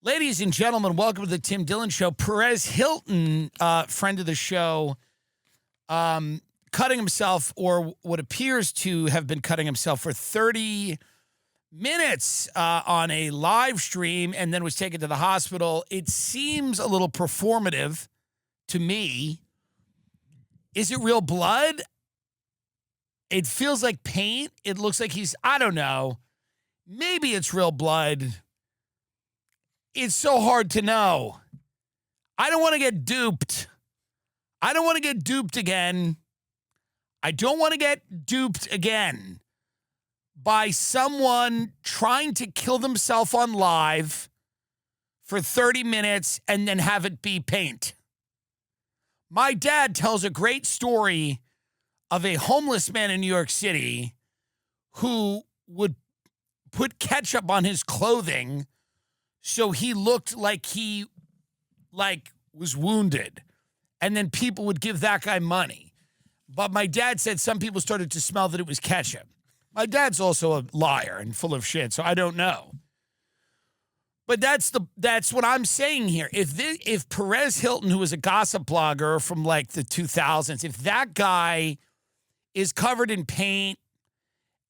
Ladies and gentlemen, welcome to the Tim Dillon Show. Perez Hilton, friend of the show, cutting himself, or what appears to have been cutting himself for 30 minutes on a live stream, and then was taken to the hospital. It seems a little performative to me. Is it real blood? It feels like paint. It looks like I don't know. Maybe it's real blood. It's so hard to know. I don't want to get duped. I don't want to get duped again. I don't want to get duped again by someone trying to kill themselves on live for 30 minutes and then have it be paint. My dad tells a great story of a homeless man in New York City who would put ketchup on his clothing so he looked like he was wounded. And then people would give that guy money. But my dad said some people started to smell that it was ketchup. My dad's also a liar and full of shit, so I don't know. But that's what I'm saying here. If Perez Hilton, who was a gossip blogger from like the 2000s, if that guy is covered in paint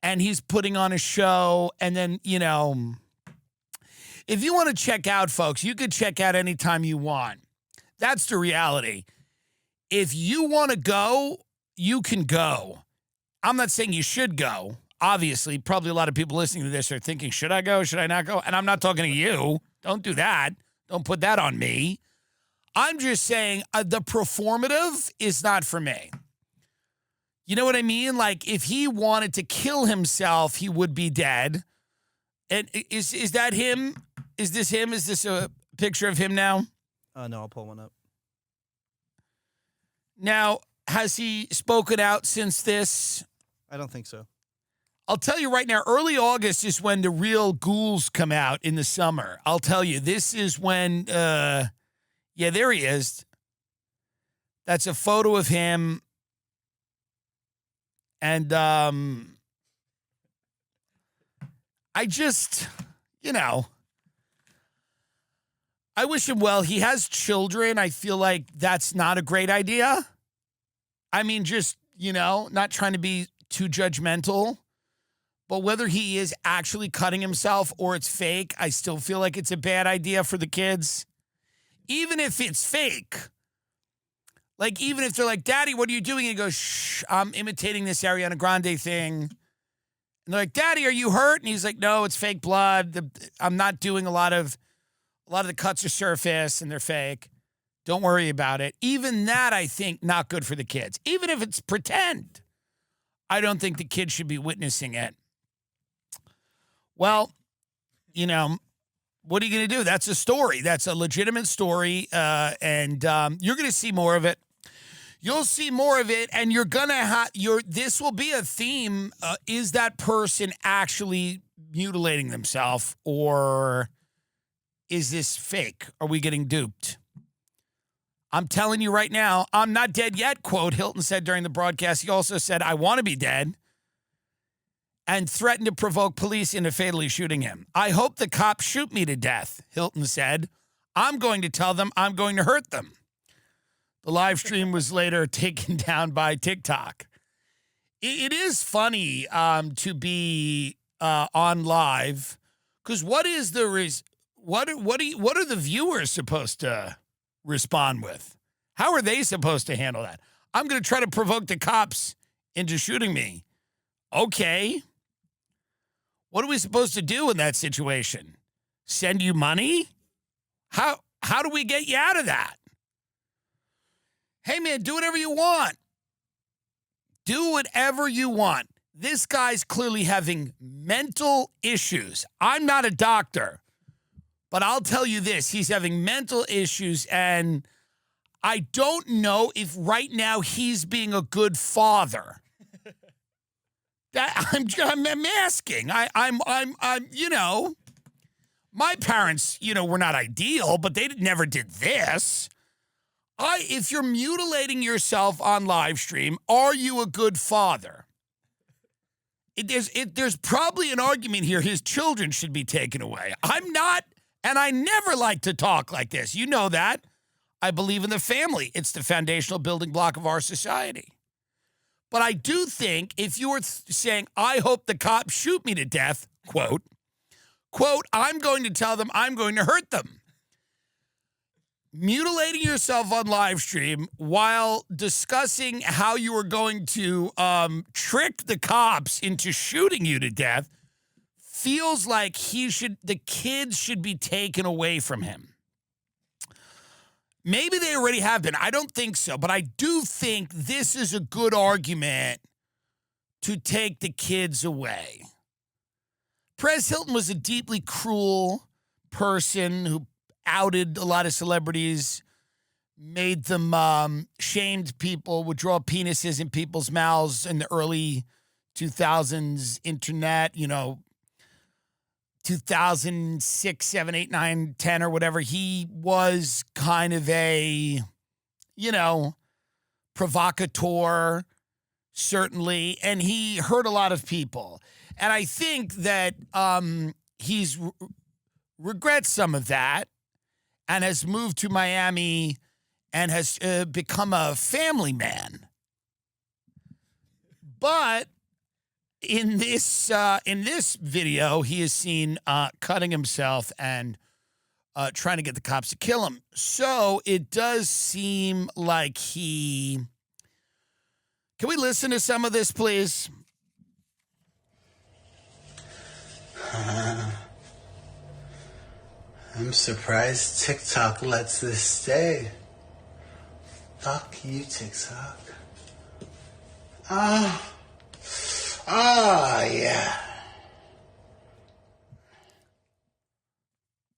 and he's putting on a show, and then, if you want to check out, folks, you could check out anytime you want. That's the reality. If you want to go, you can go. I'm not saying you should go. Obviously, probably a lot of people listening to this are thinking, should I go? Should I not go? And I'm not talking to you. Don't do that. Don't put that on me. I'm just saying the performative is not for me. You know what I mean? Like, if he wanted to kill himself, he would be dead. And is that him? Is this him? Is this a picture of him now? No, I'll pull one up. Now, has he spoken out since this? I don't think so. I'll tell you right now, early August is when the real ghouls come out in the summer. I'll tell you, this is when, there he is. That's a photo of him. And I just, I wish him well. He has children. I feel like that's not a great idea. I mean, just, not trying to be too judgmental. But whether he is actually cutting himself or it's fake, I still feel like it's a bad idea for the kids. Even if it's fake. Like, even if they're like, Daddy, what are you doing? And he goes, shh, I'm imitating this Ariana Grande thing. And they're like, Daddy, are you hurt? And he's like, no, it's fake blood. I'm not doing a lot of the cuts are surface and they're fake. Don't worry about it. Even that, I think, not good for the kids. Even if it's pretend, I don't think the kids should be witnessing it. Well, what are you going to do? That's a story. That's a legitimate story, and you're going to see more of it. You'll see more of it, and you're going to have this will be a theme. Is that person actually mutilating themselves, or is this fake? Are we getting duped? I'm telling you right now, I'm not dead yet, quote Hilton said during the broadcast. He also said, I want to be dead, and threatened to provoke police into fatally shooting him. I hope the cops shoot me to death, Hilton said. I'm going to tell them I'm going to hurt them. The live stream was later taken down by Tik Tok. It is funny to be on live, because what are the viewers supposed to respond with? How are they supposed to handle that? I'm going to try to provoke the cops into shooting me. Okay. What are we supposed to do in that situation? Send you money? How do we get you out of that? Hey, man, do whatever you want. Do whatever you want. This guy's clearly having mental issues. I'm not a doctor, but I'll tell you this. He's having mental issues, and I don't know if right now he's being a good father. I'm asking. I'm my parents, were not ideal, but they never did this. If you're mutilating yourself on live stream, are you a good father? There's probably an argument here. His children should be taken away. I'm not And I never like to talk like this. You know that. I believe in the family. It's the foundational building block of our society. But I do think if you were saying, I hope the cops shoot me to death, quote, I'm going to tell them I'm going to hurt them. Mutilating yourself on live stream while discussing how you are going to trick the cops into shooting you to death feels like the kids should be taken away from him. Maybe they already have been. I don't think so, but I do think this is a good argument to take the kids away. Perez Hilton was a deeply cruel person who outed a lot of celebrities, made them, shamed people, would draw penises in people's mouths in the early 2000s internet, 2006, 7, 8, 9, 10 or whatever. He was kind of a, provocateur, certainly, and he hurt a lot of people. And I think that he's regrets some of that and has moved to Miami and has become a family man. But in this video, he is seen cutting himself and trying to get the cops to kill him. So it does seem like he... Can we listen to some of this, please? I'm surprised TikTok lets this stay. Fuck you, TikTok. Yeah.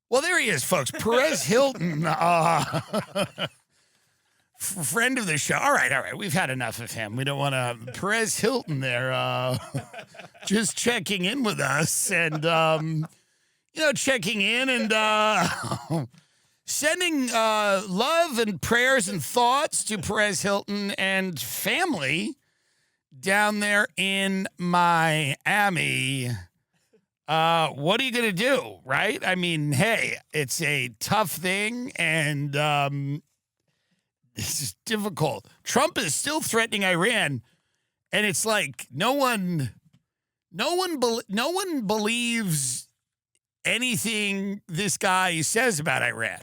Well, there he is, folks. Perez Hilton, friend of the show. All right. We've had enough of him. We don't want to... Perez Hilton there, just checking in with us and... checking in and sending love and prayers and thoughts to Perez Hilton and family down there in Miami. What are you going to do, right? I mean, hey, it's a tough thing, and this is difficult. Trump is still threatening Iran, and it's like no one believes anything this guy says about Iran.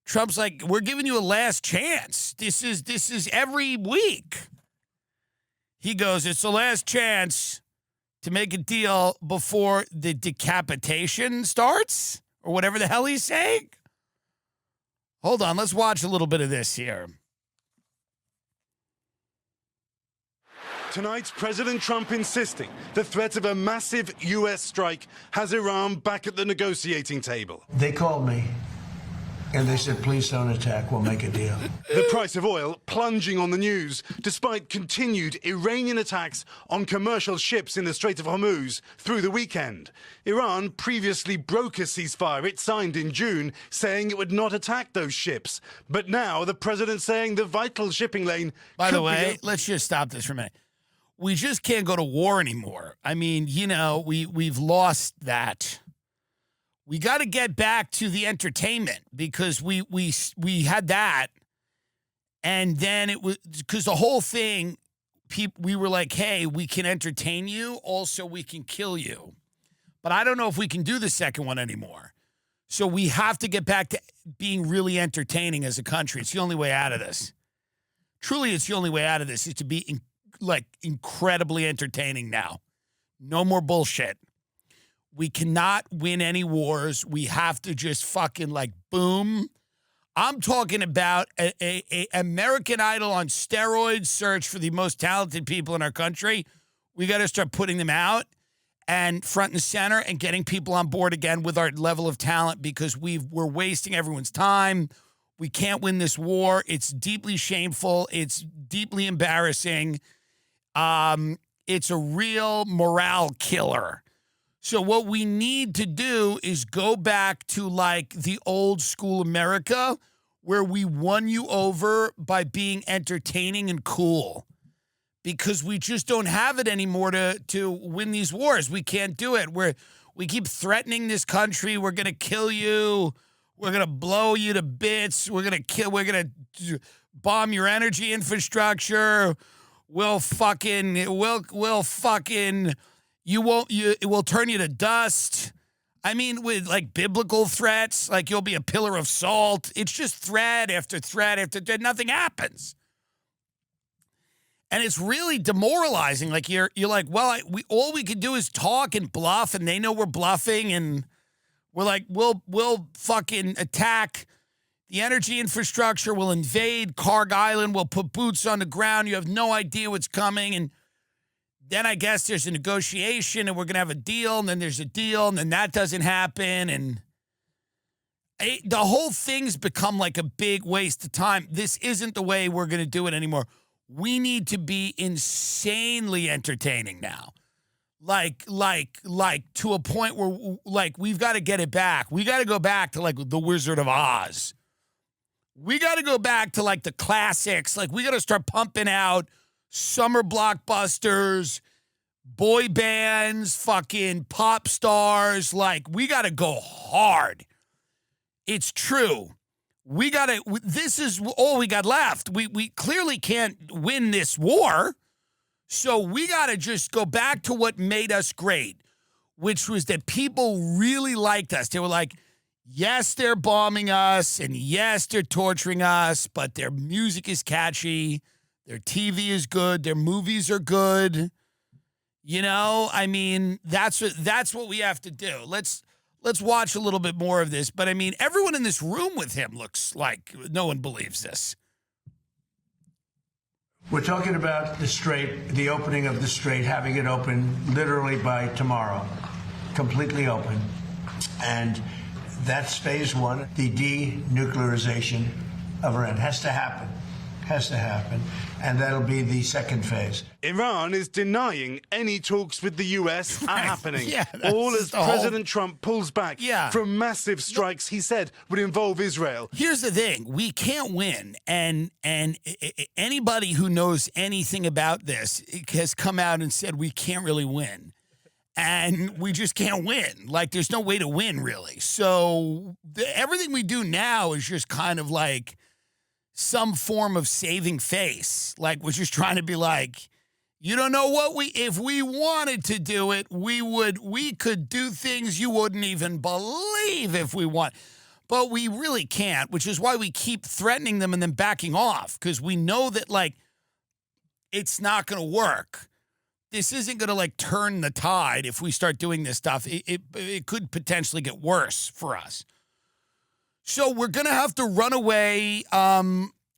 Trump's like, we're giving you a last chance. This is every week. He goes, it's the last chance to make a deal before the decapitation starts, or whatever the hell he's saying. Hold on, let's watch a little bit of this here. Tonight, President Trump insisting the threat of a massive U.S. strike has Iran back at the negotiating table. They called me, and they said, please don't attack, we'll make a deal. The price of oil plunging on the news, despite continued Iranian attacks on commercial ships in the Strait of Hormuz through the weekend. Iran previously broke a ceasefire it signed in June, saying it would not attack those ships. But now the president saying the vital shipping lane... By the way, let's just stop this for a minute. We just can't go to war anymore. I mean, we've lost that. We got to get back to the entertainment because we had that, and then it was because the whole thing. We were like, hey, we can entertain you, also we can kill you, but I don't know if we can do the second one anymore. So we have to get back to being really entertaining as a country. It's the only way out of this. Truly, it's the only way out of this is to be incredibly entertaining now. No more bullshit. We cannot win any wars. We have to just fucking boom. I'm talking about a American Idol on steroids search for the most talented people in our country. We got to start putting them out and front and center and getting people on board again with our level of talent because we're wasting everyone's time. We can't win this war. It's deeply shameful. It's deeply embarrassing. It's a real morale killer. So what we need to do is go back to the old school America where we won you over by being entertaining and cool because we just don't have it anymore to win these wars. We can't do it. We keep threatening this country. We're going to kill you. We're going to blow you to bits. We're going to bomb your energy infrastructure. We'll fucking, it will turn you to dust. I mean, with like biblical threats, like you'll be a pillar of salt. It's just threat after threat after threat. Nothing happens. And it's really demoralizing. Like you're like, well, all we could do is talk and bluff, and they know we're bluffing, and we're like, we'll fucking attack the energy infrastructure. We'll invade Carg Island. We'll put boots on the ground. You have no idea what's coming. And then I guess there's a negotiation, and we're gonna have a deal, and then there's a deal, and then that doesn't happen, and the whole thing's become like a big waste of time. This isn't the way we're gonna do it anymore. We need to be insanely entertaining now. Like to a point where like we've got to get it back. We got to go back to like the Wizard of Oz. We got to go back to like the classics. Like we got to start pumping out summer blockbusters, boy bands, fucking pop stars. Like we got to go hard. It's true. We got to, this is all we got left. We clearly can't win this war. So we got to just go back to what made us great, which was that people really liked us. They were like, yes, they're bombing us, and yes, they're torturing us, but their music is catchy, their TV is good, their movies are good. You know, I mean, that's what we have to do. Let's watch a little bit more of this. But I mean, everyone in this room with him looks like no one believes this. We're talking about the strait, the opening of the strait, having it open literally by tomorrow, completely open. And that's phase one. The denuclearization of Iran has to happen. And that'll be the second phase. Iran is denying any talks with the US are happening. Yeah, all as the whole- President Trump pulls back Yeah. from massive strikes he said would involve Israel. Here's the thing. We can't win. And anybody who knows anything about this has come out and said we can't really win. And we just can't win. Like, there's no way to win, really. So everything we do now is just kind of like some form of saving face. Like, we're just trying to be like, you don't know what if we wanted to do it, we could do things you wouldn't even believe if we want. But we really can't, which is why we keep threatening them and then backing off, because we know that, like, it's not going to work. This isn't going to, like, turn the tide if we start doing this stuff. It could potentially get worse for us. So we're going to have to run away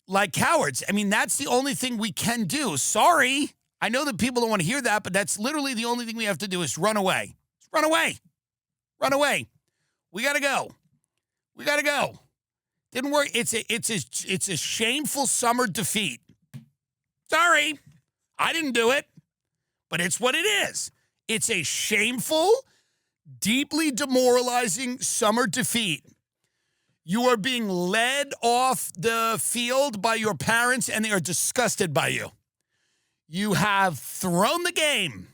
like cowards. I mean, that's the only thing we can do. Sorry. I know that people don't want to hear that, but that's literally the only thing we have to do is run away. Run away. Run away. We got to go. We got to go. Didn't work. It's a shameful summer defeat. Sorry. I didn't do it, but it's what it is. It's a shameful, deeply demoralizing summer defeat. You are being led off the field by your parents, and they are disgusted by you. You have thrown the game.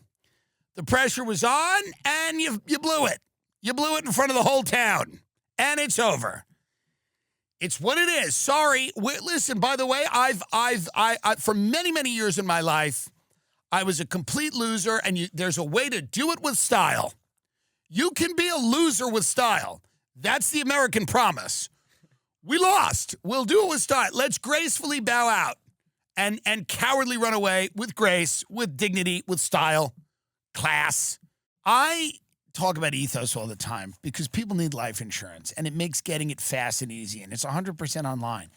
The pressure was on, and you blew it. You blew it in front of the whole town, and it's over. It's what it is. Sorry. Listen, by the way, I've for many, many years in my life, I was a complete loser, and there's a way to do it with style. You can be a loser with style. That's the American promise. We lost. We'll do it with style. Let's gracefully bow out and cowardly run away with grace, with dignity, with style, class. I talk about Ethos all the time because people need life insurance, and it makes getting it fast and easy, and it's 100% online.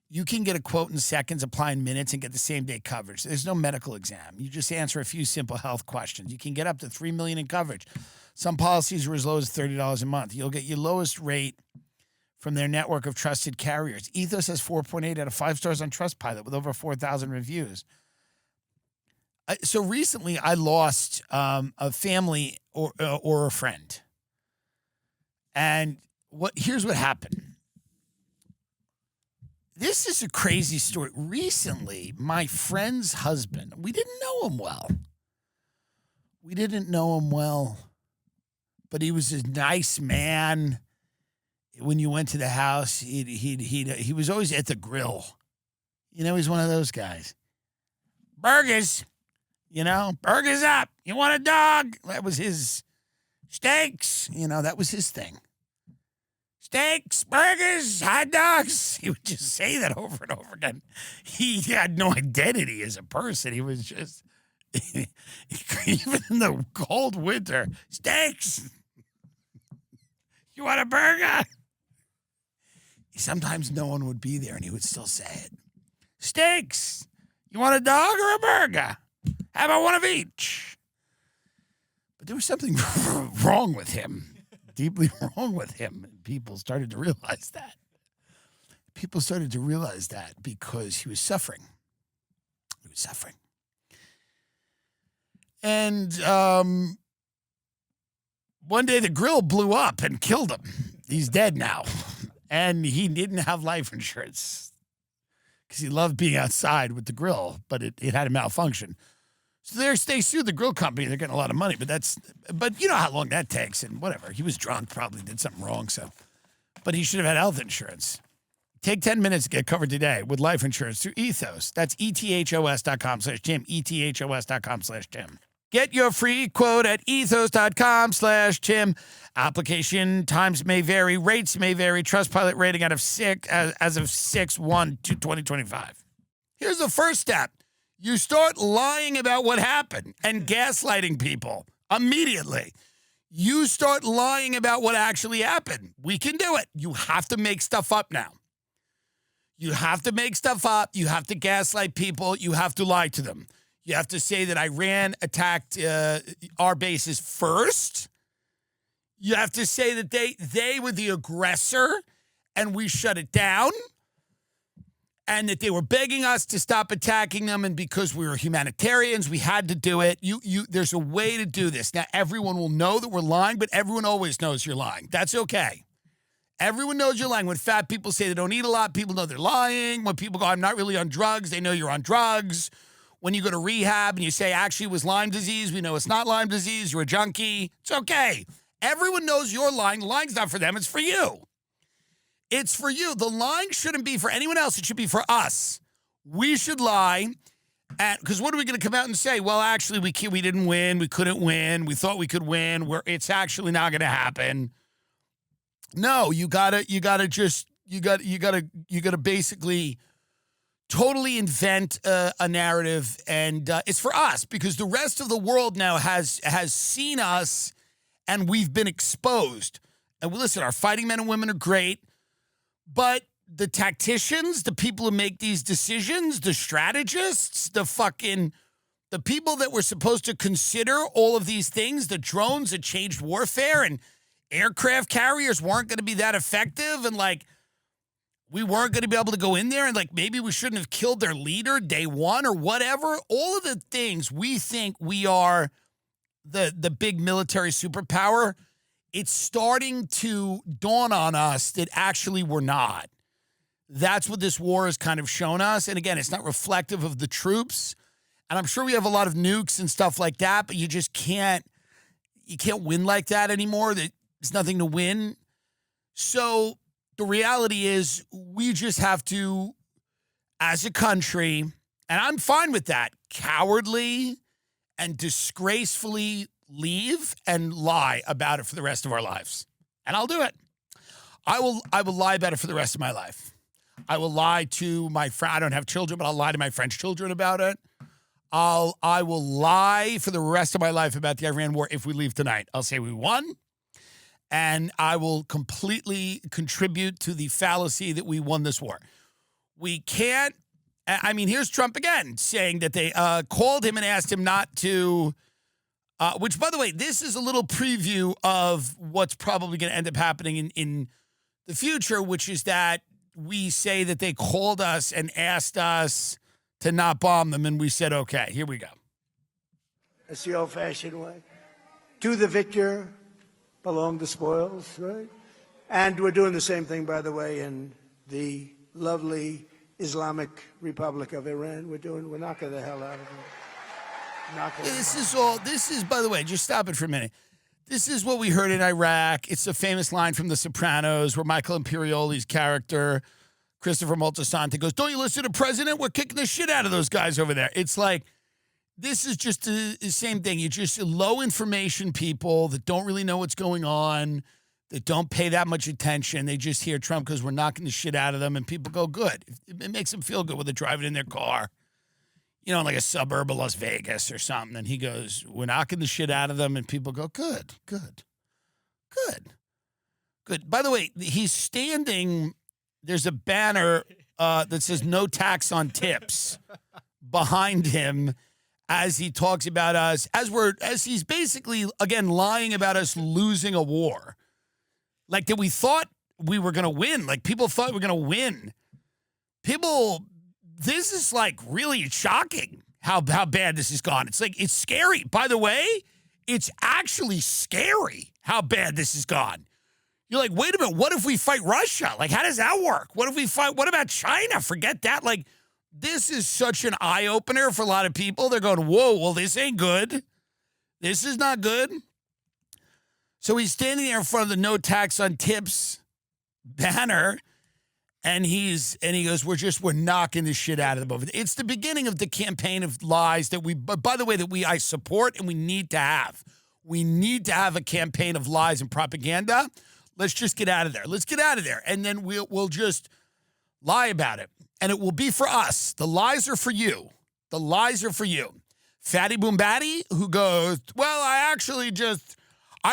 You can get a quote in seconds, apply in minutes, and get the same-day coverage. There's no medical exam. You just answer a few simple health questions. You can get up to $3 million in coverage. Some policies are as low as $30 a month. You'll get your lowest rate from their network of trusted carriers. Ethos has 4.8 out of 5 stars on Trustpilot with over 4,000 reviews. So recently, I lost a family or a friend. And here's what happened. This is a crazy story. Recently, my friend's husband, we didn't know him well. but he was a nice man. When you went to the house, he was always at the grill. He's one of those guys. Burgers, burgers up. You want a dog? That was his. Steaks, that was his thing. Steaks, burgers, hot dogs. He would just say that over and over again. He had no identity as a person. He was just, even in the cold winter, steaks. You want a burger? Sometimes no one would be there and he would still say it. Steaks. You want a dog or a burger? How about one of each? But there was something wrong with him, deeply wrong with him. And people started to realize that. People started to realize that because he was suffering. He was suffering. And one day the grill blew up and killed him. He's dead now. And he didn't have life insurance because he loved being outside with the grill, but it had a malfunction. So they sued the grill company. They're getting a lot of money, but you know how long that takes and whatever. He was drunk, probably did something wrong. But he should have had health insurance. Take 10 minutes to get covered today with life insurance through Ethos. That's ethos.com/Tim, ethos.com/Tim. Get your free quote at ethos.com/Tim. Application times may vary, rates may vary. Trustpilot rating out of 6 as of 6/1/2025. Here's the first step. You start lying about what happened and gaslighting people immediately. You start lying about what actually happened. We can do it. You have to make stuff up now. You have to make stuff up. You have to gaslight people. You have to lie to them. You have to say that Iran attacked our bases first. You have to say that they were the aggressor and we shut it down. And that they were begging us to stop attacking them, and because we were humanitarians, we had to do it. There's a way to do this. Now, everyone will know that we're lying, but everyone always knows you're lying. That's okay. Everyone knows you're lying. When fat people say they don't eat a lot, people know they're lying. When people go, I'm not really on drugs, they know you're on drugs. When you go to rehab and you say, actually, it was Lyme disease, we know it's not Lyme disease, you're a junkie. It's okay. Everyone knows you're lying. Lying's not for them, it's for you. It's for you. The lying shouldn't be for anyone else. It should be for us. We should lie. Because what are we going to come out and say? Well, actually, we didn't win. We couldn't win. We thought we could win. It's actually not going to happen. No, you gotta basically totally invent a narrative, and it's for us because the rest of the world now has seen us, and we've been exposed. And listen, our fighting men and women are great. But the tacticians, the people who make these decisions, the strategists, the people that were supposed to consider all of these things, the drones that changed warfare and aircraft carriers weren't going to be that effective. And we weren't going to be able to go in there and maybe we shouldn't have killed their leader day one or whatever. All of the things we think we are the big military superpower. It's starting to dawn on us that actually we're not. That's what this war has kind of shown us. And again, it's not reflective of the troops. And I'm sure we have a lot of nukes and stuff like that, but you just can't win like that anymore. There's nothing to win. So the reality is we just have to, as a country, and I'm fine with that, cowardly and disgracefully leave and lie about it for the rest of our lives. And I'll do it. I will lie about it for the rest of my life. I will lie to my friend. I don't have children, but I'll lie to my friend's children about it. I will lie for the rest of my life about the Iran war if we leave tonight. I'll say we won, and I will completely contribute to the fallacy that we won this war. We can't. I mean, here's Trump again saying that they called him and asked him not to. Which, by the way, this is a little preview of what's probably going to end up happening in the future, which is that we say that they called us and asked us to not bomb them, and we said, okay, here we go. It's the old-fashioned way. To the victor belong the spoils, right? And we're doing the same thing, by the way, in the lovely Islamic Republic of Iran. We're knocking the hell out of them. This is, by the way, just stop it for a minute. This is what we heard in Iraq. It's a famous line from The Sopranos where Michael Imperioli's character, Christopher Moltisanti, goes, "Don't you listen to President? We're kicking the shit out of those guys over there." It's like, this is just the same thing. You're just low information people that don't really know what's going on, that don't pay that much attention. They just hear Trump because we're knocking the shit out of them, and people go, good. It makes them feel good when they're driving in their car, like a suburb of Las Vegas or something. And he goes, we're knocking the shit out of them, and people go, good. By the way, he's standing, there's a banner that says no tax on tips behind him as he talks about us, as he's basically, again, lying about us losing a war. Like that we thought we were going to win. Like people thought we were going to win. This is like really shocking how bad this has gone. It's like, it's scary. By the way, it's actually scary how bad this has gone. You're like, wait a minute, what if we fight Russia? Like, how does that work? What about China? Forget that. Like, this is such an eye-opener for a lot of people. They're going, whoa, well, this ain't good. This is not good. So he's standing there in front of the no tax on tips banner, and he goes, we're knocking this shit out of them over there. It's the beginning of the campaign of lies that by the way, I support and we need to have. We need to have a campaign of lies and propaganda. Let's just get out of there. Let's get out of there. And then we'll just lie about it. And it will be for us. The lies are for you. The lies are for you. Fatty Boom Batty, who goes, well, I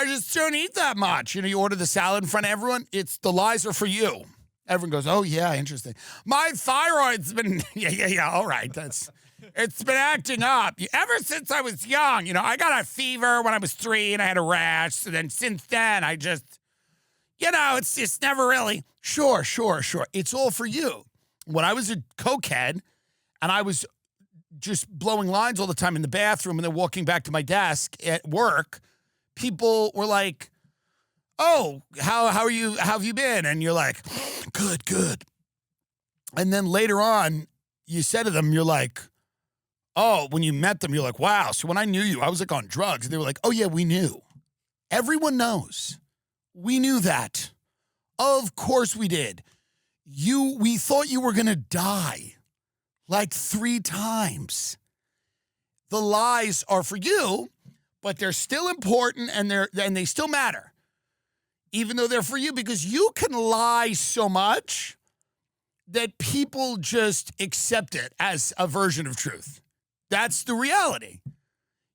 just don't eat that much. You order the salad in front of everyone. The lies are for you. Everyone goes, oh, yeah, interesting. My thyroid's been, yeah, all right. It's been acting up. Ever since I was young, I got a fever when I was 3 and I had a rash. So then since then, I just, it's just never really. Sure. It's all for you. When I was a cokehead and I was just blowing lines all the time in the bathroom and then walking back to my desk at work, people were like, oh, how are you? How have you been? And you're like, good. And then later on, you said to them, you're like, oh, when you met them, you're like, wow. So when I knew you, I was like on drugs. And they were like, oh, yeah, we knew. Everyone knows. We knew that. Of course we did. We thought you were going to die like 3 times. The lies are for you, but they're still important and they still matter. Even though they're for you, because you can lie so much that people just accept it as a version of truth. That's the reality.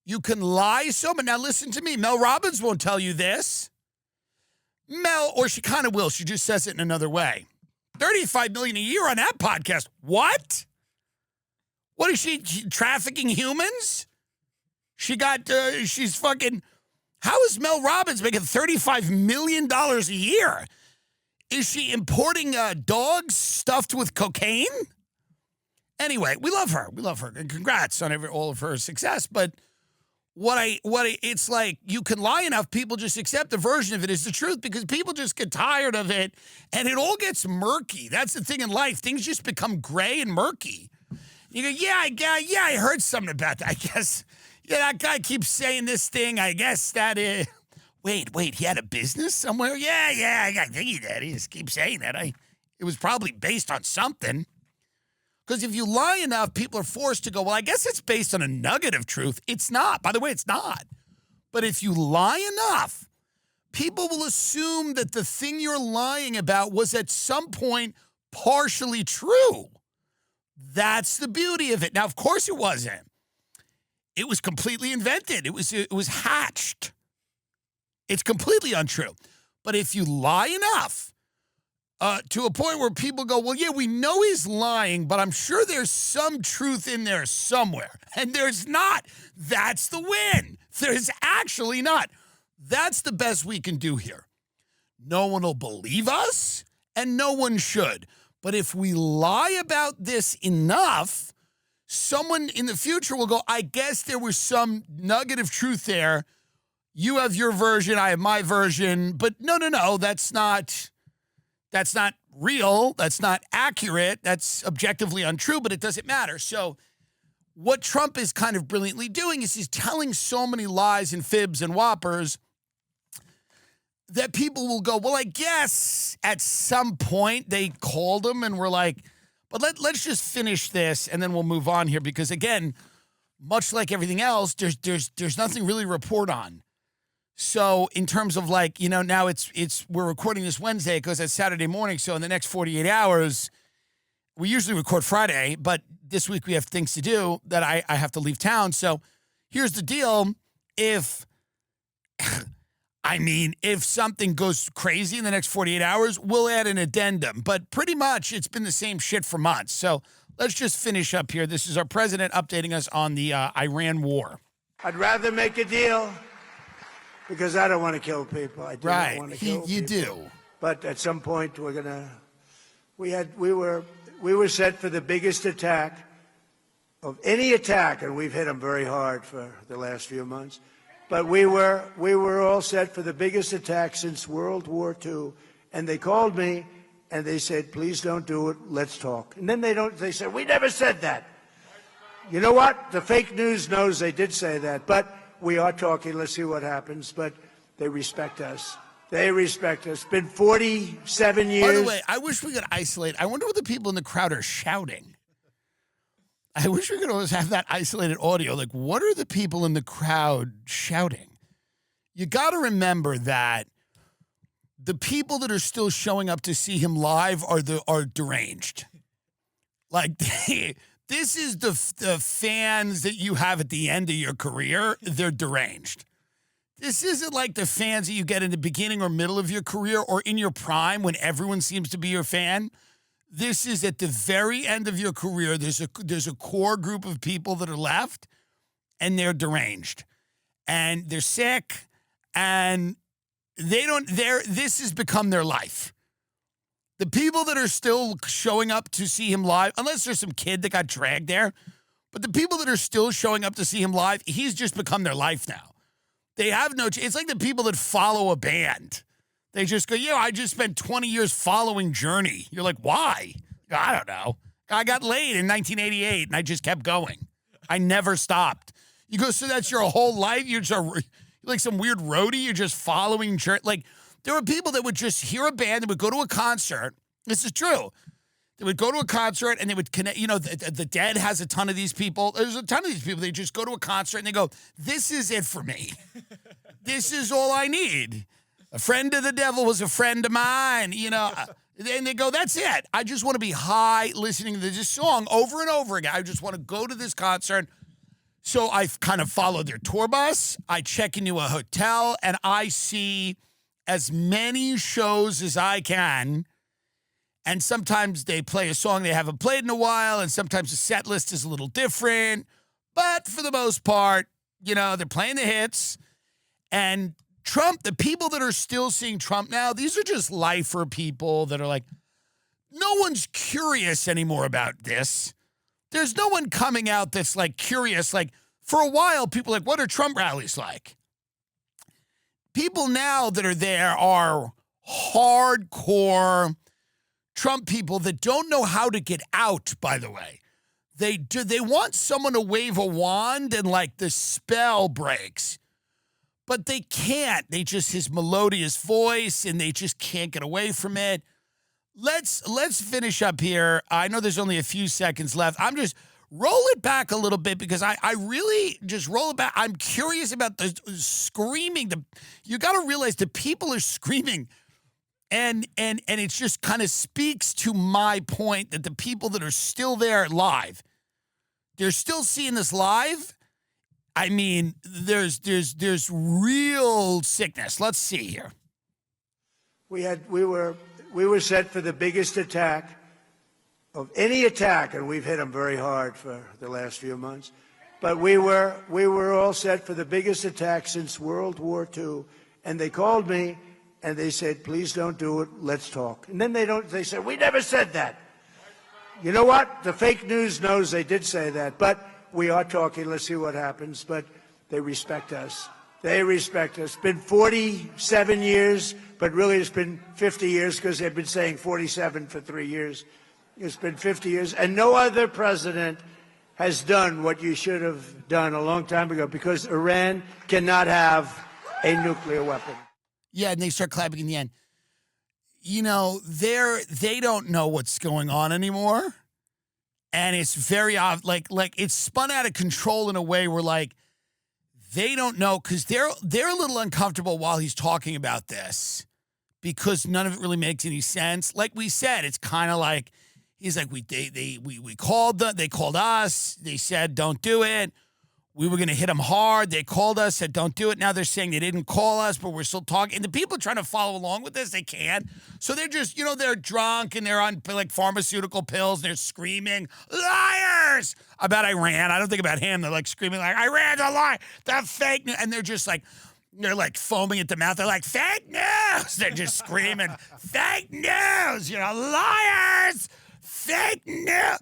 You can lie so much. Now listen to me. Mel Robbins won't tell you this. Or she kind of will. She just says it in another way. $35 million a year on that podcast. What? What is she trafficking humans? She's fucking. How is Mel Robbins making $35 million a year? Is she importing dogs stuffed with cocaine? Anyway, we love her. And congrats on all of her success. But it's like you can lie enough, people just accept the version of it as the truth because people just get tired of it and it all gets murky. That's the thing in life. Things just become gray and murky. You go, I heard something about that. I guess, that guy keeps saying this thing. I guess that is. Wait, he had a business somewhere? Yeah, I think he did. He just keeps saying that. It was probably based on something. Because if you lie enough, people are forced to go, well, I guess it's based on a nugget of truth. It's not. By the way, it's not. But if you lie enough, people will assume that the thing you're lying about was at some point partially true. That's the beauty of it. Now, of course it wasn't. It was completely invented. It was hatched. It's completely untrue. But if you lie enough, to a point where people go, well, yeah, we know he's lying, but I'm sure there's some truth in there somewhere. And there's not. That's the win. There's actually not. That's the best we can do here. No one will believe us, and no one should. But if we lie about this enough, someone in the future will go, I guess there was some nugget of truth there. You have your version, I have my version. But no, that's not real. That's not accurate. That's objectively untrue, but it doesn't matter. So what Trump is kind of brilliantly doing is he's telling so many lies and fibs and whoppers that people will go, well, I guess at some point they called him and were like, but let's just finish this and then we'll move on here. Because again, much like everything else, there's nothing really to report on. So in terms of like, you know, now we're recording this Wednesday because it's Saturday morning. So in the next 48 hours, we usually record Friday, but this week we have things to do that I have to leave town. So here's the deal. If something goes crazy in the next 48 hours, we'll add an addendum. But pretty much it's been the same shit for months. So let's just finish up here. This is our president updating us on the Iran war. I'd rather make a deal because I don't want to kill people. I do not want to kill people. You do. But at some point we were set for the biggest attack of any attack, and we've hit them very hard for the last few months. But we were all set for the biggest attack since World War II. And they called me and they said, please don't do it. Let's talk. And then they said, we never said that. You know what? The fake news knows they did say that. But we are talking. Let's see what happens. But they respect us. They respect us. It's been 47 years. By the way, I wish we could isolate. I wonder what the people in the crowd are shouting. I wish we could always have that isolated audio. Like, what are the people in the crowd shouting? You got to remember that the people that are still showing up to see him live are deranged. Like, this is the fans that you have at the end of your career. They're deranged. This isn't like the fans that you get in the beginning or middle of your career or in your prime when everyone seems to be your fan. This is at the very end of your career. There's a core group of people that are left, and they're deranged, and they're sick, and this has become their life. The people that are still showing up to see him live, unless there's some kid that got dragged there, but the people that are still showing up to see him live, he's just become their life now. They have no. It's like the people that follow a band. They just go, I just spent 20 years following Journey. You're like, why? I don't know. I got laid in 1988, and I just kept going. I never stopped. You go, so that's your whole life? You're like some weird roadie? You're just following Journey? Like, there were people that would just hear a band, that would go to a concert. This is true. They would go to a concert, and they would connect. You know, the Dead has a ton of these people. There's a ton of these people. They just go to a concert, and they go, this is it for me. This is all I need. A friend of the devil was a friend of mine, you know. And they go, that's it. I just want to be high listening to this song over and over again. I just want to go to this concert. So I've kind of followed their tour bus. I check into a hotel, and I see as many shows as I can. And sometimes they play a song they haven't played in a while, and sometimes the set list is a little different. But for the most part, you know, they're playing the hits. And Trump, the people that are still seeing Trump now, these are just lifer people that are like, no one's curious anymore about this. There's no one coming out that's like curious. Like for a while, people are like, what are Trump rallies like? People now that are there are hardcore Trump people that don't know how to get out, by the way. They want someone to wave a wand and like the spell breaks. But they can't. His melodious voice, and they just can't get away from it. Let's finish up here. I know there's only a few seconds left. I'm just roll it back a little bit because I really just roll it back. I'm curious about the screaming. You got to realize the people are screaming, and it just kind of speaks to my point that the people that are still there live, they're still seeing this live. I mean, there's real sickness. Let's see here. We were set for the biggest attack of any attack, and we've hit them very hard for the last few months. But we were all set for the biggest attack since World War II. And they called me and they said, please don't do it. Let's talk. And then they said, we never said that. You know what? The fake news knows they did say that. But we are talking. Let's see what happens. But they respect us. They respect us. It's been 47 years, but really it's been 50 years because they've been saying 47 for 3 years. It's been 50 years. And no other president has done what you should have done a long time ago because Iran cannot have a nuclear weapon. Yeah, and they start clapping in the end. You know, they don't know what's going on anymore. And it's very odd, like it's spun out of control in a way where like they don't know because they're a little uncomfortable while he's talking about this because none of it really makes any sense. Like we said, it's kind of like he's like we called them, they called us, they said don't do it. We were going to hit them hard. They called us, said don't do it. Now they're saying they didn't call us, but we're still talking. And the people trying to follow along with this, they can't. So they're just, they're drunk and they're on like pharmaceutical pills. And they're screaming, liars, about Iran. I don't think about him. They're like screaming like, Iran's a lie. The fake news. And they're just like, they're like foaming at the mouth. They're like, fake news. They're just screaming, fake news, liars, fake news.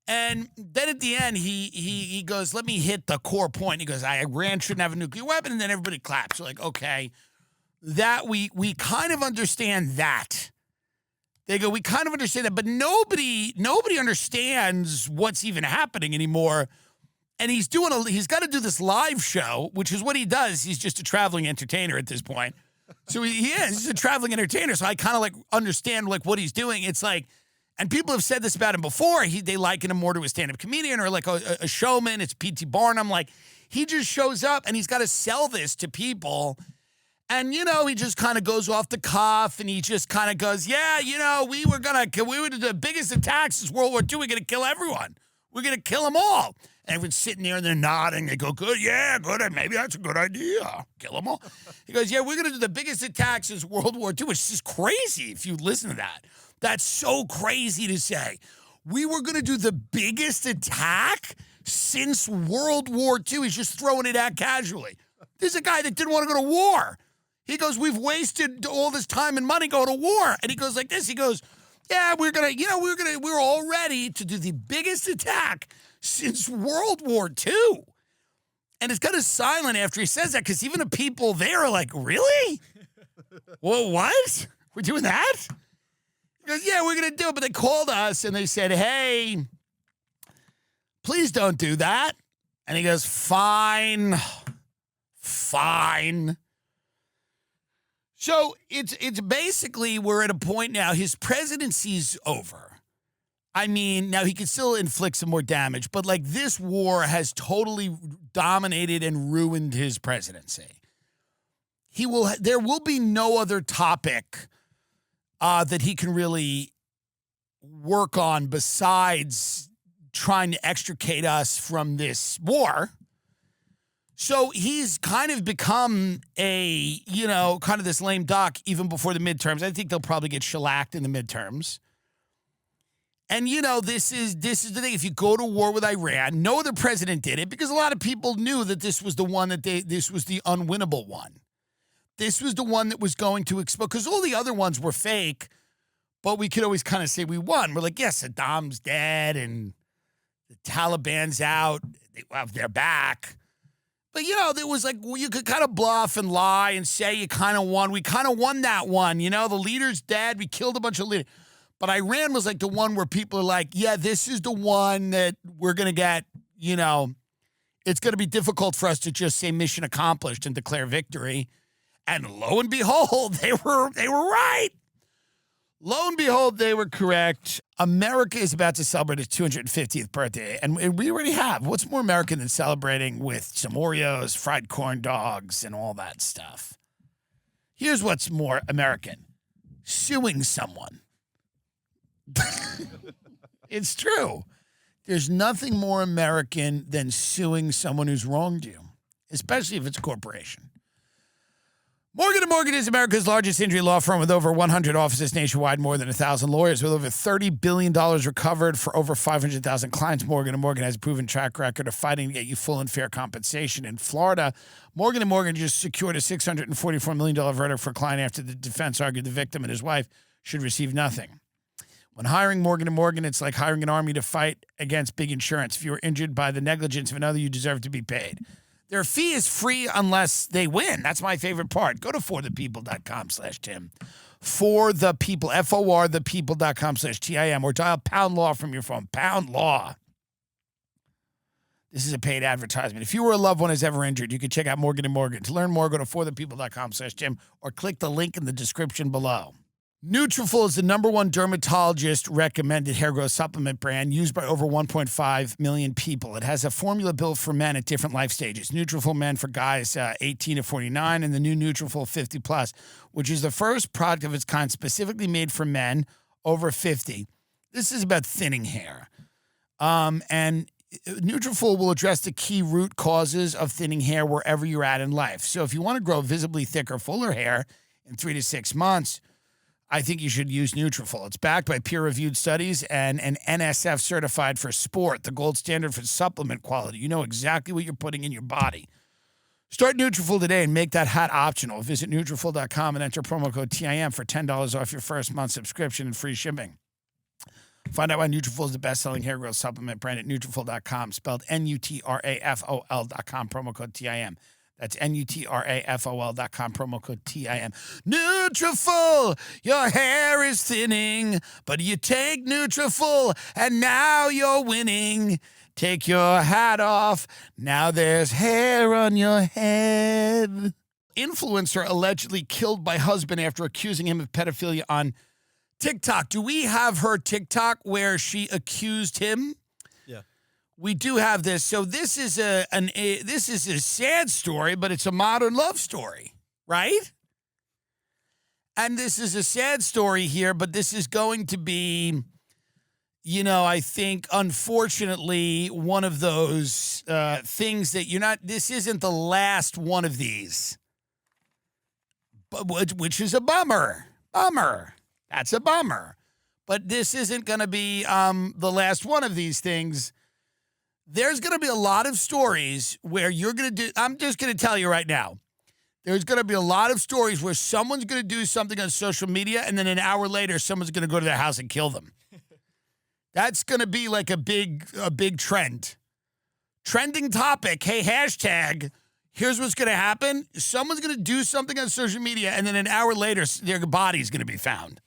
And then at the end, he goes, let me hit the core point. He goes, Iran shouldn't have a nuclear weapon. And then everybody claps. You're like, okay, that we kind of understand that. They go, we kind of understand that. But nobody understands what's even happening anymore. And he's got to do this live show, which is what he does. He's just a traveling entertainer at this point. So he's a traveling entertainer. So I kind of like understand like what he's doing. It's like, and people have said this about him before. They liken him more to a stand-up comedian or like a showman. It's P.T. Barnum. Like, he just shows up and he's got to sell this to people. And, he just kind of goes off the cuff and he just kind of goes, yeah, we were the biggest attacks since World War II. We're going to kill everyone. We're going to kill them all. And everyone's sitting there and they're nodding. They go, good, yeah, good. Maybe that's a good idea. Kill them all. He goes, yeah, we're going to do the biggest attacks since World War II, which is just crazy if you listen to that. That's so crazy to say. We were going to do the biggest attack since World War II. He's just throwing it out casually. There's a guy that didn't want to go to war. He goes, we've wasted all this time and money going to war. And he goes like this. He goes, yeah, we're all ready to do the biggest attack since World War II. And it's kind of silent after he says that because even the people there are like, really? Well, what? We're doing that? He goes, yeah, we're going to do it. But they called us and they said, hey, please don't do that. And he goes, fine. So it's basically we're at a point now. His presidency's over. I mean, now he can still inflict some more damage, but like this war has totally dominated and ruined his presidency. There will be no other topic that he can really work on besides trying to extricate us from this war. So he's kind of become a, kind of this lame duck even before the midterms. I think they'll probably get shellacked in the midterms. And, this is the thing. If you go to war with Iran, no other president did it because a lot of people knew that this was the one this was the unwinnable one. This was the one that was going to explode because all the other ones were fake, but we could always kind of say we won. We're like, yes, Saddam's dead and the Taliban's out. They're back. But, there was like, you could kind of bluff and lie and say you kind of won. We kind of won that one. The leader's dead. We killed a bunch of leaders. But Iran was like the one where people are like, yeah, this is the one that we're going to get, it's going to be difficult for us to just say mission accomplished and declare victory. And lo and behold, they were right. Lo and behold, they were correct. America is about to celebrate its 250th birthday. And we already have. What's more American than celebrating with some Oreos, fried corn dogs, and all that stuff? Here's what's more American. Suing someone. It's true. There's nothing more American than suing someone who's wronged you, especially if it's a corporation. Morgan & Morgan is America's largest injury law firm with over 100 offices nationwide, more than 1,000 lawyers, with over $30 billion recovered for over 500,000 clients. Morgan & Morgan has a proven track record of fighting to get you full and fair compensation. In Florida, Morgan & Morgan just secured a $644 million verdict for a client after the defense argued the victim and his wife should receive nothing. When hiring Morgan & Morgan, it's like hiring an army to fight against big insurance. If you were injured by the negligence of another, you deserve to be paid. Their fee is free unless they win. That's my favorite part. Go to forthepeople.com/Tim. For the people, FORthepeople.com/TIM, or dial pound law from your phone. Pound law. This is a paid advertisement. If you or a loved one is ever injured, you can check out Morgan & Morgan. To learn more, go to forthepeople.com/Jim or click the link in the description below. Nutrafol is the #1 dermatologist-recommended hair growth supplement brand used by over 1.5 million people. It has a formula built for men at different life stages. Nutrafol Men for guys 18 to 49 and the new Nutrafol 50+, which is the first product of its kind specifically made for men over 50. This is about thinning hair. And Nutrafol will address the key root causes of thinning hair wherever you're at in life. So if you want to grow visibly thicker, fuller hair in 3 to 6 months, I think you should use Nutrafol. It's backed by peer-reviewed studies and an NSF certified for sport, the gold standard for supplement quality. You know exactly what you're putting in your body. Start Nutrafol today and make that hat optional. Visit Nutrafol.com and enter promo code TIM for $10 off your first month subscription and free shipping. Find out why Nutrafol is the best-selling hair growth supplement brand at Nutrafol.com, spelled Nutrafol.com, promo code TIM. That's Nutrafol.com, promo code TIM. Nutrafol, your hair is thinning, but you take Nutrafol, and now you're winning. Take your hat off, now there's hair on your head. Influencer allegedly killed by husband after accusing him of pedophilia on TikTok. Do we have her TikTok where she accused him? Yeah. We do have this. So this is a sad story, but it's a modern love story, right? And this is a sad story here, but this is going to be, I think, unfortunately, one of those things that this isn't the last one of these, but which is a bummer. That's a bummer. But this isn't going to be the last one of these things. There's going to be a lot of stories where you're going to do, I'm just going to tell you right now, there's going to be a lot of stories where someone's going to do something on social media and then an hour later, someone's going to go to their house and kill them. That's going to be like a big trend. Trending topic. Hey, hashtag. Here's what's going to happen. Someone's going to do something on social media, and then an hour later, their body's going to be found.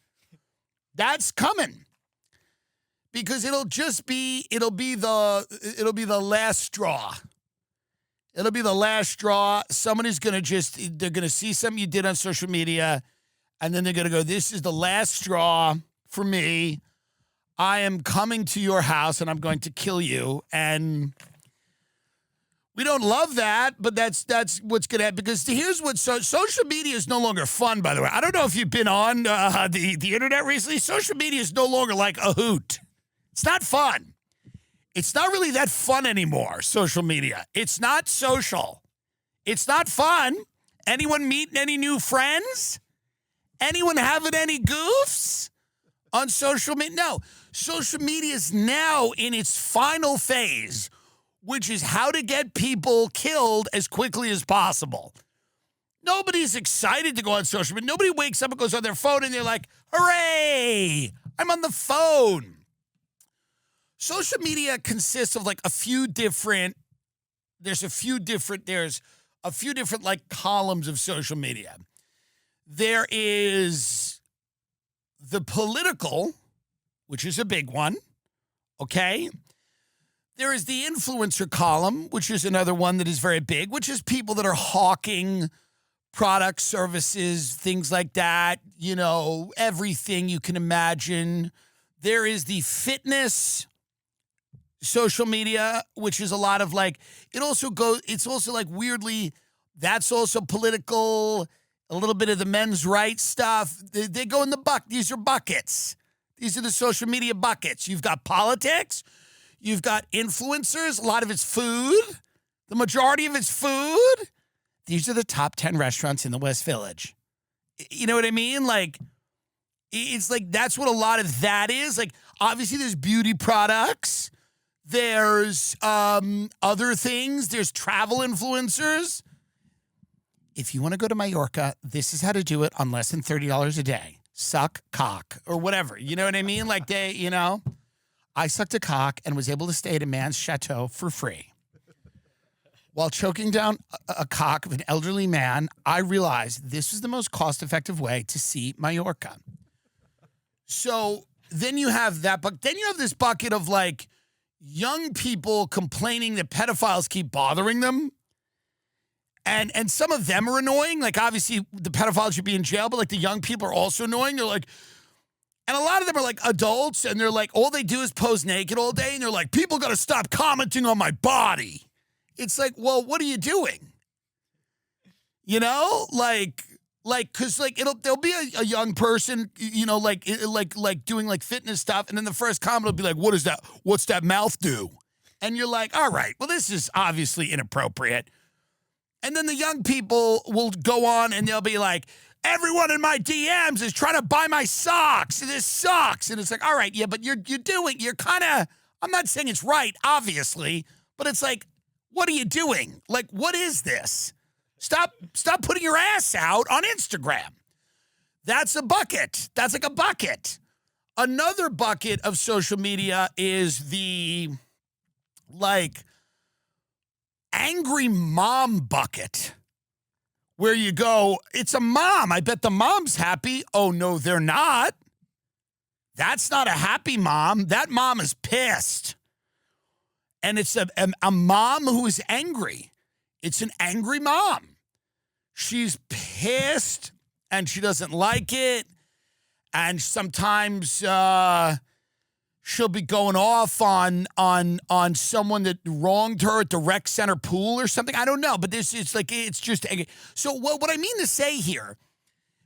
That's coming. Because it'll be the last straw. It'll be the last straw. Somebody's going to they're going to see something you did on social media, and then they're going to go, this is the last straw for me. I am coming to your house, and I'm going to kill you. And we don't love that, but that's what's going to happen. Because here's what social media is no longer fun, by the way. I don't know if you've been on the internet recently. Social media is no longer like a hoot. It's not fun. It's not really that fun anymore, social media. It's not social. It's not fun. Anyone meeting any new friends? Anyone having any goofs on social media? No. Social media is now in its final phase, which is how to get people killed as quickly as possible. Nobody's excited to go on social media. Nobody wakes up and goes on their phone and they're like, hooray, I'm on the phone. Social media consists of like a few different like columns of social media. There is the political, which is a big one, okay? There is the influencer column, which is another one that is very big, which is people that are hawking products, services, things like that, everything you can imagine. There is the fitness social media, which is a lot of like, it's also like weirdly, that's also political, a little bit of the men's rights stuff. They go in these are buckets. These are the social media buckets. You've got politics. You've got influencers. A lot of it's food. The majority of it's food. These are the top 10 restaurants in the West Village. You know what I mean? Like, it's like that's what a lot of that is. Like, obviously, there's beauty products. There's other things. There's travel influencers. If you want to go to Mallorca, this is how to do it on less than $30 a day. Suck cock or whatever. You know what I mean? Like I sucked a cock and was able to stay at a man's chateau for free. While choking down a cock of an elderly man, I realized this was the most cost-effective way to see Mallorca. So then you have that, but then you have this bucket of like, young people complaining that pedophiles keep bothering them. And some of them are annoying. Like, obviously, the pedophiles should be in jail, but, like, the young people are also annoying. They're like, and a lot of them are, like, adults, and they're like, all they do is pose naked all day, and they're like, people got to stop commenting on my body. It's like, well, what are you doing? You know? Because there'll be a young person, you know, like doing, like, fitness stuff, and then the first comment will be like, what is that? What's that mouth do? And you're like, all right, well, this is obviously inappropriate. And then the young people will go on and they'll be like, everyone in my DMs is trying to buy my socks. This sucks. And it's like, all right, yeah, but you're kind of, I'm not saying it's right, obviously, but it's like, what are you doing? Like, what is this? Stop putting your ass out on Instagram. That's a bucket. That's like a bucket. Another bucket of social media is the, like, angry mom bucket, where you go, it's a mom. I bet the mom's happy. Oh, no, they're not. That's not a happy mom. That mom is pissed. And it's a mom who is angry. It's an angry mom. She's pissed, and she doesn't like it. And sometimes she'll be going off on someone that wronged her at the rec center pool or something. I don't know, but it's just so what I mean to say here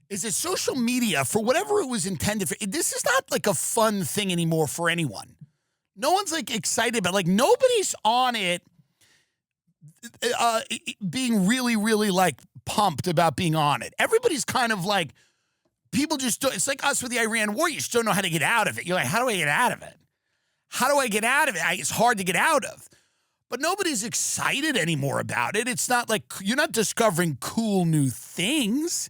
is that social media, for whatever it was intended for, this is not like a fun thing anymore for anyone. No one's like excited about, like, nobody's on it being really, really like pumped about being on it. Everybody's kind of like, people just don't, it's like us with the Iran war. You just don't know how to get out of it. You're like, how do I get out of it? How do I get out of it? It's hard to get out of. But nobody's excited anymore about it. It's not like, you're not discovering cool new things.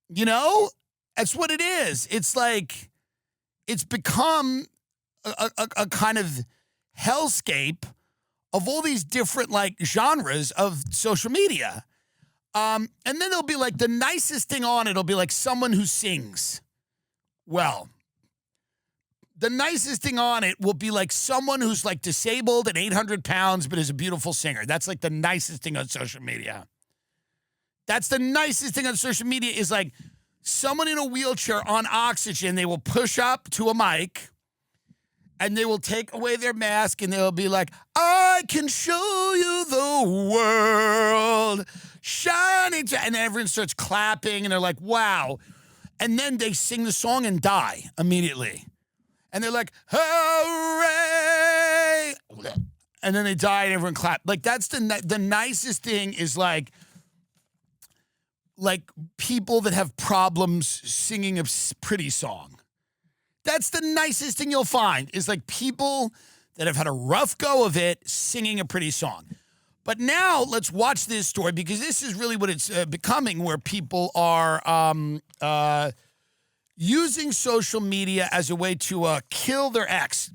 You know? That's what it is. It's like, it's become a kind of hellscape of all these different, like, genres of social media. And then there'll be, like, the nicest thing on it will be, like, someone who sings well. The nicest thing on it will be, like, someone who's, like, disabled and 800 pounds but is a beautiful singer. That's, like, the nicest thing on social media. That's the nicest thing on social media is, like, someone in a wheelchair on oxygen. They will push up to a mic, and they will take away their mask, and they'll be like, I can show you the world shining. And everyone starts clapping, and they're like, wow. And then they sing the song and die immediately. And they're like, hooray. And then they die, and everyone clap. Like, that's the nicest thing is, like people that have problems singing a pretty song. That's the nicest thing you'll find is, like, people that have had a rough go of it singing a pretty song. But now let's watch this story, because this is really what it's becoming, where people are using social media as a way to kill their ex.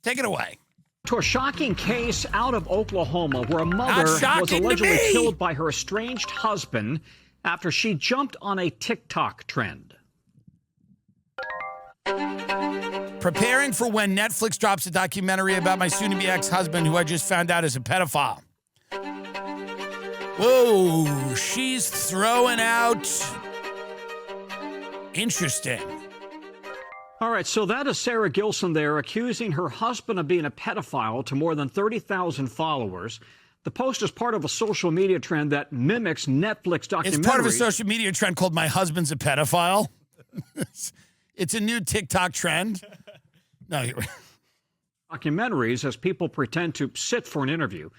Take it away. To a shocking case out of Oklahoma, where a mother was allegedly killed by her estranged husband after she jumped on a TikTok trend. Preparing for when Netflix drops a documentary about my soon-to-be ex-husband, who I just found out is a pedophile. Whoa, she's throwing out. Interesting. All right, so that is Sarah Gilson there accusing her husband of being a pedophile to more than 30,000 followers. The post is part of a social media trend that mimics Netflix documentaries. It's part of a social media trend called My Husband's a Pedophile. It's a new TikTok trend. No, you're right. Documentaries as people pretend to sit for an interview.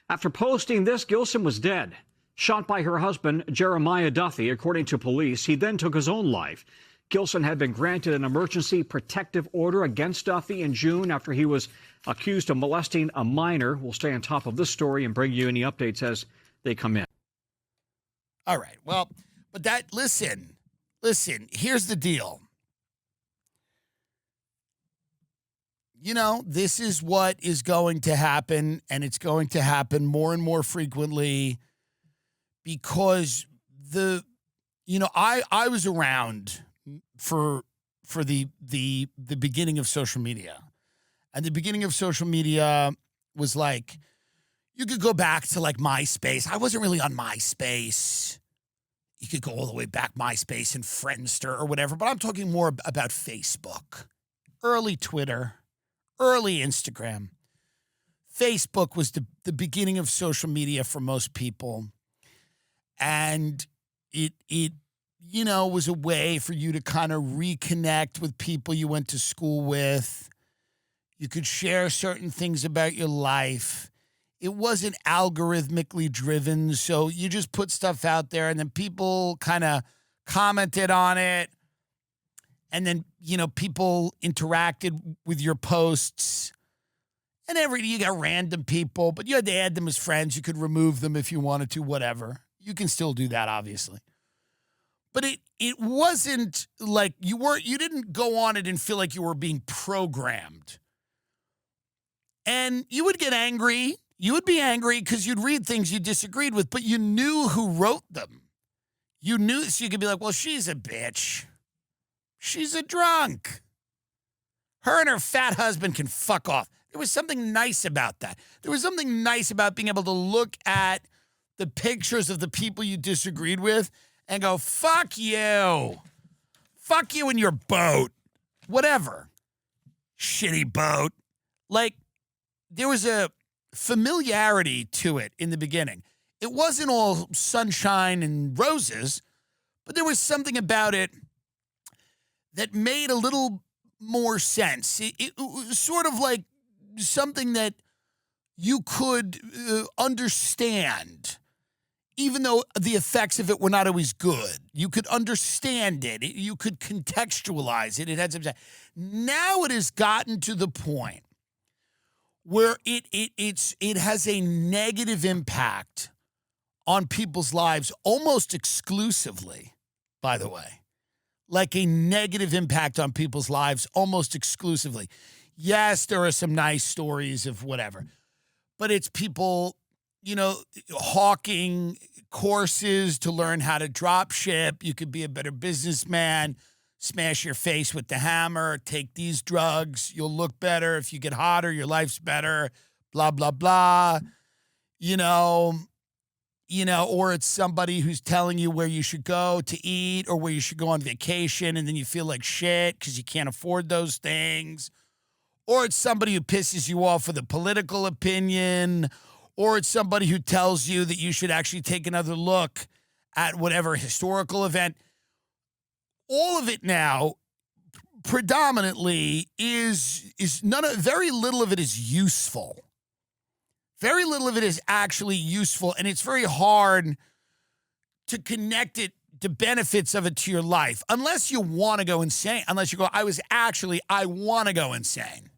After posting this, Gilson was dead, shot by her husband, Jeremiah Duffy, according to police. He then took his own life. Gilson had been granted an emergency protective order against Duffy in June after he was accused of molesting a minor. We'll stay on top of this story and bring you any updates as they come in. All right. Well, but listen, here's the deal. You know, this is what is going to happen, and it's going to happen more and more frequently because I was around for the beginning of social media. And the beginning of social media was like, you could go back to like MySpace. I wasn't really on MySpace. You could go all the way back, MySpace and Friendster or whatever, but I'm talking more about Facebook, early Twitter, early Instagram. Facebook was the beginning of social media for most people. And it was a way for you to kind of reconnect with people you went to school with. You could share certain things about your life. It wasn't algorithmically driven, so you just put stuff out there and then people kind of commented on it. And then, people interacted with your posts. And you got random people, but you had to add them as friends. You could remove them if you wanted to, whatever. You can still do that, obviously. But it wasn't like you didn't go on it and feel like you were being programmed. And you would get angry. You would be angry because you'd read things you disagreed with, but you knew who wrote them. You knew, so you could be like, well, she's a bitch. She's a drunk. Her and her fat husband can fuck off. There was something nice about that. There was something nice about being able to look at the pictures of the people you disagreed with and go, fuck you. Fuck you and your boat. Whatever. Shitty boat. Like, there was a familiarity to it in the beginning. It wasn't all sunshine and roses, but there was something about it that made a little more sense. It was sort of like something that you could understand, even though the effects of it were not always good. You could understand it. You could contextualize it. It had some. Now it has gotten to the point where it has a negative impact on people's lives almost exclusively, by the way. Like a negative impact on people's lives almost exclusively. Yes, there are some nice stories of whatever, but it's people, hawking courses to learn how to drop ship. You could be a better businessman, smash your face with the hammer, take these drugs. You'll look better. If you get hotter, your life's better, blah, blah, blah. Or it's somebody who's telling you where you should go to eat or where you should go on vacation, and then you feel like shit because you can't afford those things. Or it's somebody who pisses you off with a political opinion, or it's somebody who tells you that you should actually take another look at whatever historical event. All of it now predominantly is very little of it is useful. Very little of it is actually useful, and it's very hard to connect it, the benefits of it to your life, unless you want to go insane, unless you go, I want to go insane.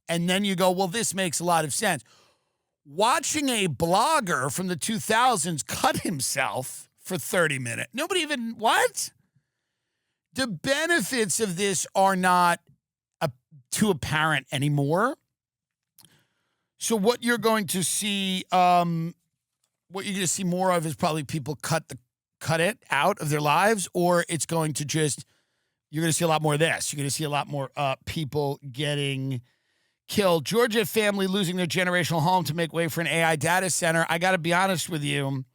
And then you go, well, this makes a lot of sense. Watching a blogger from the 2000s cut himself for 30 minutes. Nobody even, what? The benefits of this are not too apparent anymore. So what you're going to see, more of is probably people cut it out of their lives, or it's going to you're going to see a lot more of this. You're going to see a lot more people getting killed. Georgia family losing their generational home to make way for an AI data center. I got to be honest with you.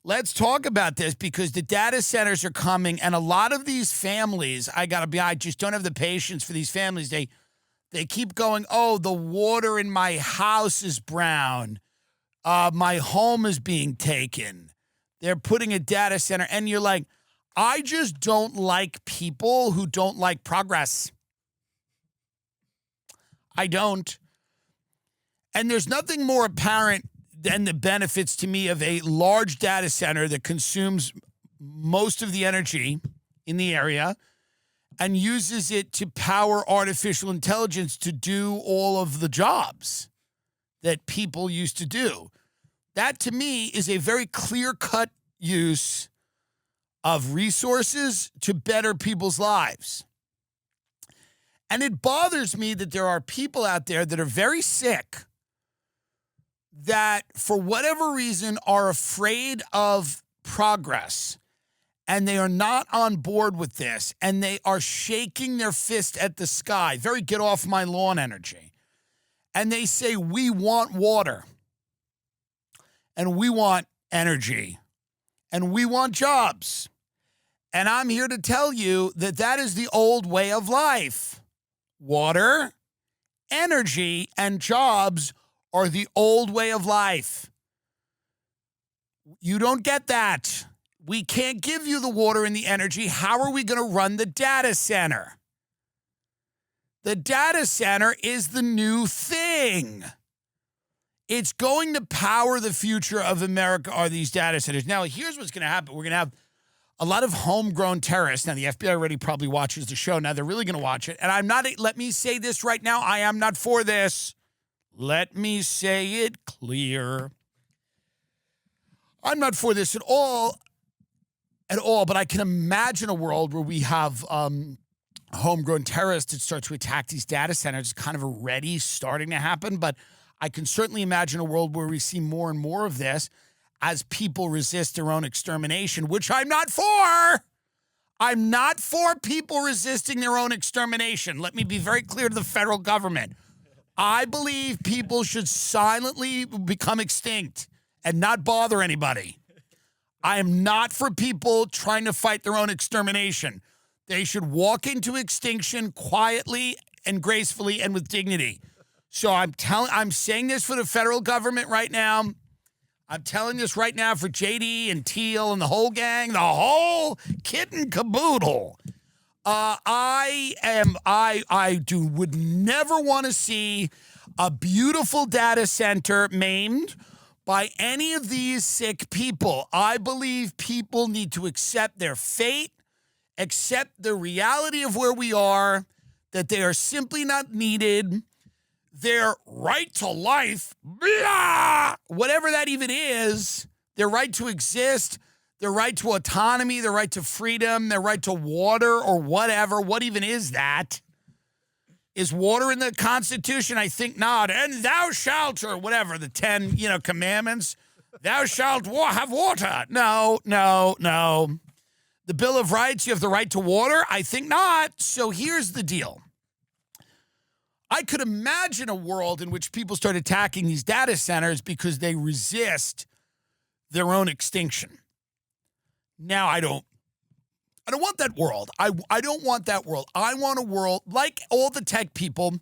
Let's talk about this because the data centers are coming, and a lot of these families, I just don't have the patience for these families. They keep going, oh, the water in my house is brown. My home is being taken. They're putting a data center. And you're like, I just don't like people who don't like progress. I don't. And there's nothing more apparent than the benefits to me of a large data center that consumes most of the energy in the area and uses it to power artificial intelligence to do all of the jobs that people used to do. That, to me, is a very clear-cut use of resources to better people's lives. And it bothers me that there are people out there that are very sick that, for whatever reason, are afraid of progress and they are not on board with this, and they are shaking their fist at the sky, very get off my lawn energy. And they say, we want water, and we want energy, and we want jobs. And I'm here to tell you that that is the old way of life. Water, energy, and jobs are the old way of life. You don't get that. We can't give you the water and the energy. How are we going to run the data center? The data center is the new thing. It's going to power the future of America are these data centers. Now, here's what's going to happen. We're going to have a lot of homegrown terrorists. Now, the FBI already probably watches the show. Now, they're really going to watch it. And I'm not, let me say this right now. I am not for this. Let me say it clear. I'm not for this at all, but I can imagine a world where we have homegrown terrorists that start to attack these data centers. It's kind of already starting to happen, but I can certainly imagine a world where we see more and more of this as people resist their own extermination, which I'm not for. I'm not for people resisting their own extermination. Let me be very clear to the federal government. I believe people should silently become extinct and not bother anybody. I am not for people trying to fight their own extermination. They should walk into extinction quietly and gracefully and with dignity. So I'm saying this for the federal government right now. I'm telling this right now for JD and Teal and the whole gang, the whole kit and caboodle. Would never want to see a beautiful data center maimed by any of these sick people. I believe people need to accept their fate, accept the reality of where we are, that they are simply not needed. Their right to life, blah, whatever that even is, their right to exist, their right to autonomy, their right to freedom, their right to water or whatever. What even is that? Is water in the Constitution? I think not. And thou shalt, or whatever, the 10, commandments. Thou shalt have water. No. The Bill of Rights, you have the right to water? I think not. So here's the deal. I could imagine a world in which people start attacking these data centers because they resist their own extinction. Now, I don't want that world. I don't want that world. I want a world like all the tech people.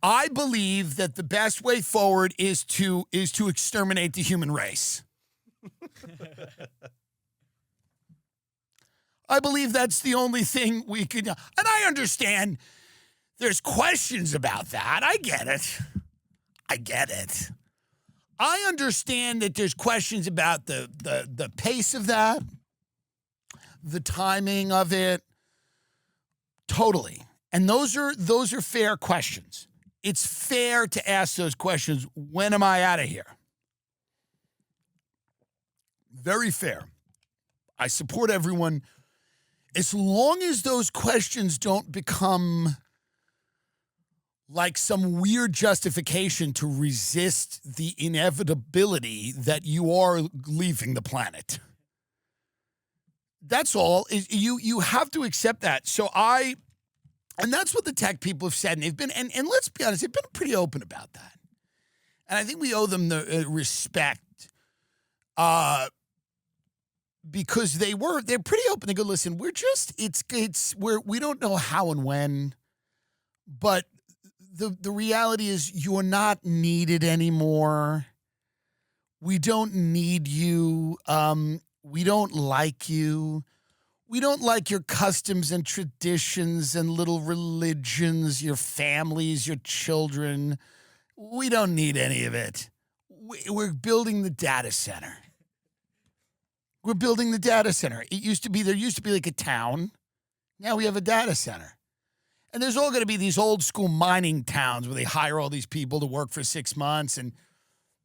I believe that the best way forward is to exterminate the human race. I believe that's the only thing we can do. And I understand there's questions about that. I get it. I understand that there's questions about the pace of that, the timing of it. Totally. And those are fair questions. It's fair to ask those questions. When am I out of here? Very fair. I support everyone as long as those questions don't become like some weird justification to resist the inevitability that you are leaving the planet. That's all. You have to accept that. And that's what the tech people have said. And they've been, and let's be honest, they've been pretty open about that. And I think we owe them the respect because they're pretty open. They go, listen, we don't know how and when, but the reality is you're not needed anymore. We don't need you. We don't like you. We don't like your customs and traditions and little religions, your families, your children. We don't need any of it. We're building the data center. We're building the data center. There used to be like a town. Now we have a data center. And there's all going to be these old school mining towns where they hire all these people to work for 6 months and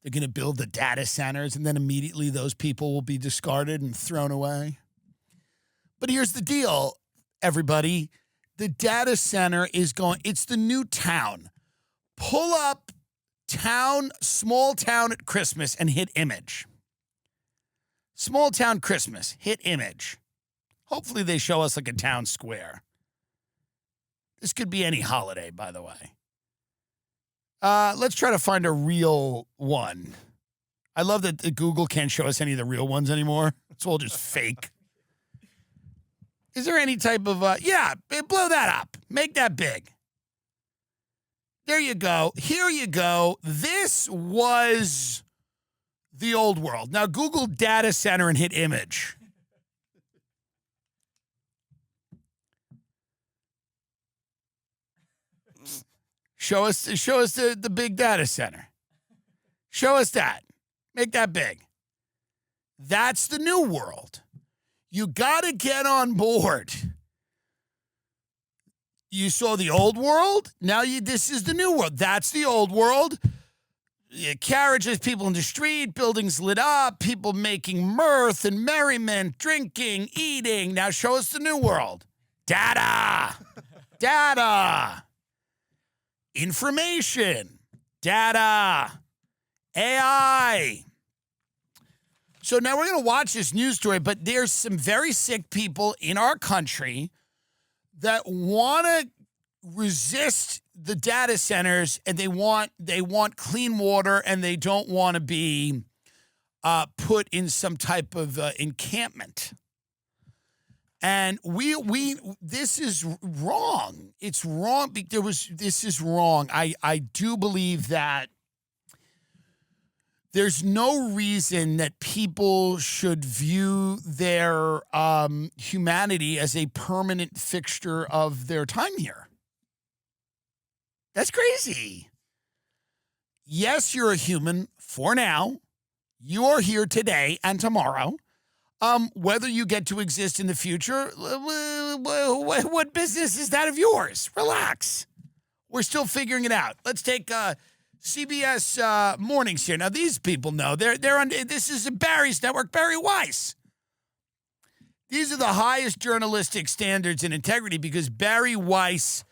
they're going to build the data centers, and then immediately those people will be discarded and thrown away. But here's the deal, everybody. The data center it's the new town. Pull up small town at Christmas and hit image. Small town Christmas, hit image. Hopefully they show us like a town square. This could be any holiday, by the way. Let's try to find a real one. I love that Google can't show us any of the real ones anymore. It's all just fake. Is there any type of, blow that up. Make that big. There you go. Here you go. This was the old world. Now Google data center and hit image. Show us the big data center. Show us that. Make that big. That's the new world. You got to get on board. You saw the old world. Now this is the new world. That's the old world. Carriages, people in the street, buildings lit up, people making mirth and merriment, drinking, eating. Now show us the new world. Data. Data. Information. Data. AI. So now we're going to watch this news story, but there's some very sick people in our country that want to resist the data centers, and they want clean water, and they don't want to be put in some type of encampment. And this is wrong. It's wrong. This is wrong. I do believe that there's no reason that people should view their humanity as a permanent fixture of their time here. That's crazy. Yes, you're a human for now. You are here today and tomorrow. Whether you get to exist in the future, what business is that of yours? Relax. We're still figuring it out. Let's take CBS Mornings here. Now, these people know. They're on. This is Barry's network, Barry Weiss. These are the highest journalistic standards and integrity because Barry Weiss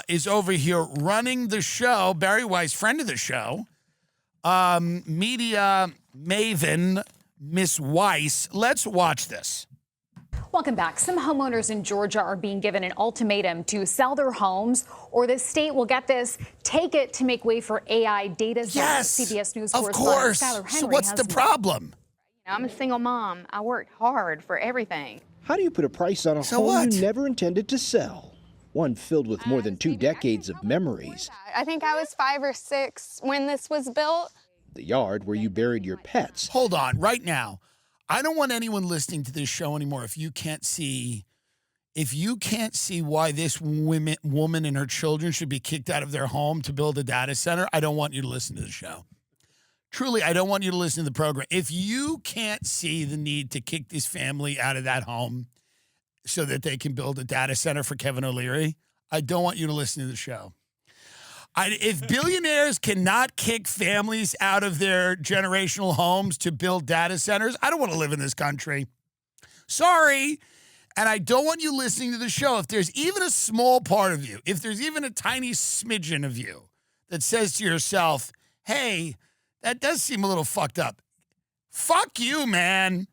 is over here running the show. Barry Weiss, friend of the show, media maven, Miss Weiss. Let's watch this. Welcome back. Some homeowners in Georgia are being given an ultimatum to sell their homes, or the state will get this, take it to make way for AI data centers. Yes, CBS News of course. So what's the problem? I'm a single mom. I worked hard for everything. How do you put a price on a home you never intended to sell? One filled with more than 2 decades of memories. I think I was 5 or 6 when this was built. The yard where you buried your pets. Hold on, right now. I don't want anyone listening to this show anymore if you can't see why this woman and her children should be kicked out of their home to build a data center. I don't want you to listen to the show. Truly, I don't want you to listen to the program. If you can't see the need to kick this family out of that home so that they can build a data center for Kevin O'Leary, I don't want you to listen to the show. If billionaires cannot kick families out of their generational homes to build data centers, I don't want to live in this country. Sorry. And I don't want you listening to the show. If there's even a small part of you, if there's even a tiny smidgen of you that says to yourself, hey, that does seem a little fucked up. Fuck you, man.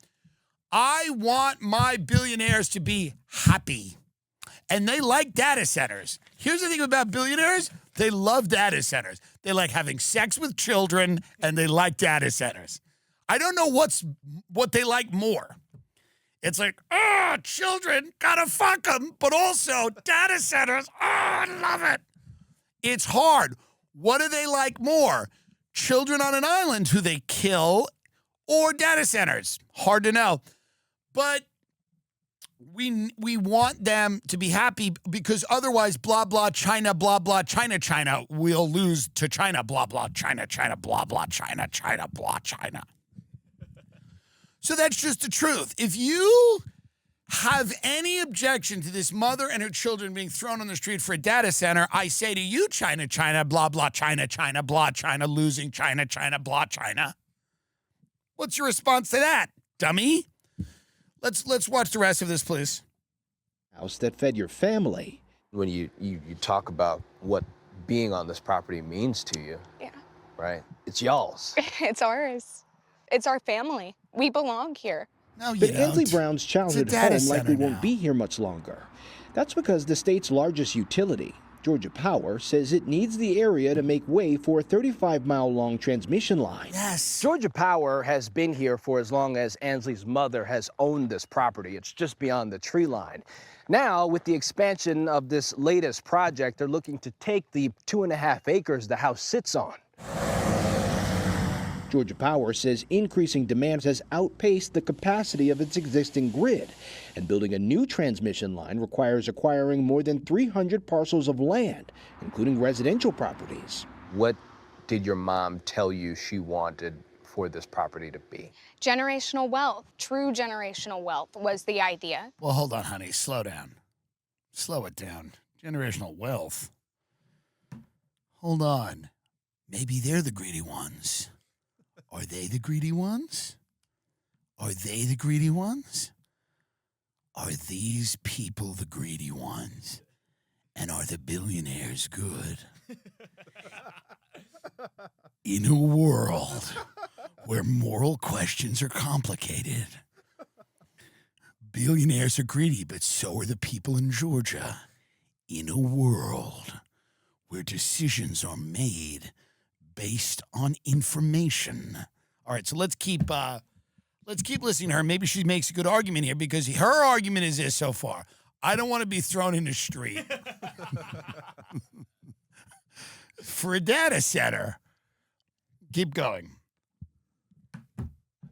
I want my billionaires to be happy. And they like data centers. Here's the thing about billionaires. They love data centers. They like having sex with children, and they like data centers. I don't know what they like more. It's like, children, gotta fuck them, but also data centers, I love it. It's hard. What do they like more? Children on an island who they kill or data centers? Hard to know. But we want them to be happy because otherwise, blah, blah, China, blah, blah, China, China, we'll lose to China, blah, blah, China, China, blah, blah, China, China, blah, China. So that's just the truth. If you have any objection to this mother and her children being thrown on the street for a data center, I say to you, China, China, blah, blah, China, China, blah, China, losing China, China, blah, China. What's your response to that, dummy? Let's watch the rest of this, please. House that fed your family. When you talk about what being on this property means to you, Yeah. right? It's y'all's. It's ours. It's our family. We belong here. No, you But don't. Ansley Brown's childhood data home likely center won't now. be here much longer. That's because the state's largest utility, Georgia Power, says it needs the area to make way for a 35-mile-long transmission line. Yes. Georgia Power has been here for as long as Ansley's mother has owned this property. It's just beyond the tree line. Now, with the expansion of this latest project, they're looking to take the 2.5 acres the house sits on. Georgia Power says increasing demand has outpaced the capacity of its existing grid, and building a new transmission line requires acquiring more than 300 parcels of land, including residential properties. What did your mom tell you she wanted for this property to be? Generational wealth, true generational wealth was the idea. Well, hold on, honey. Slow down. Slow it down. Generational wealth. Hold on. Maybe they're the greedy ones. Are they the greedy ones? Are they the greedy ones? Are these people the greedy ones? And are the billionaires good? In a world where moral questions are complicated, billionaires are greedy, but so are the people in Georgia. In a world where decisions are made based on information. All right, so let's keep listening to her. Maybe she makes a good argument here, because her argument is this so far: I don't want to be thrown in the street for a data center. Keep going.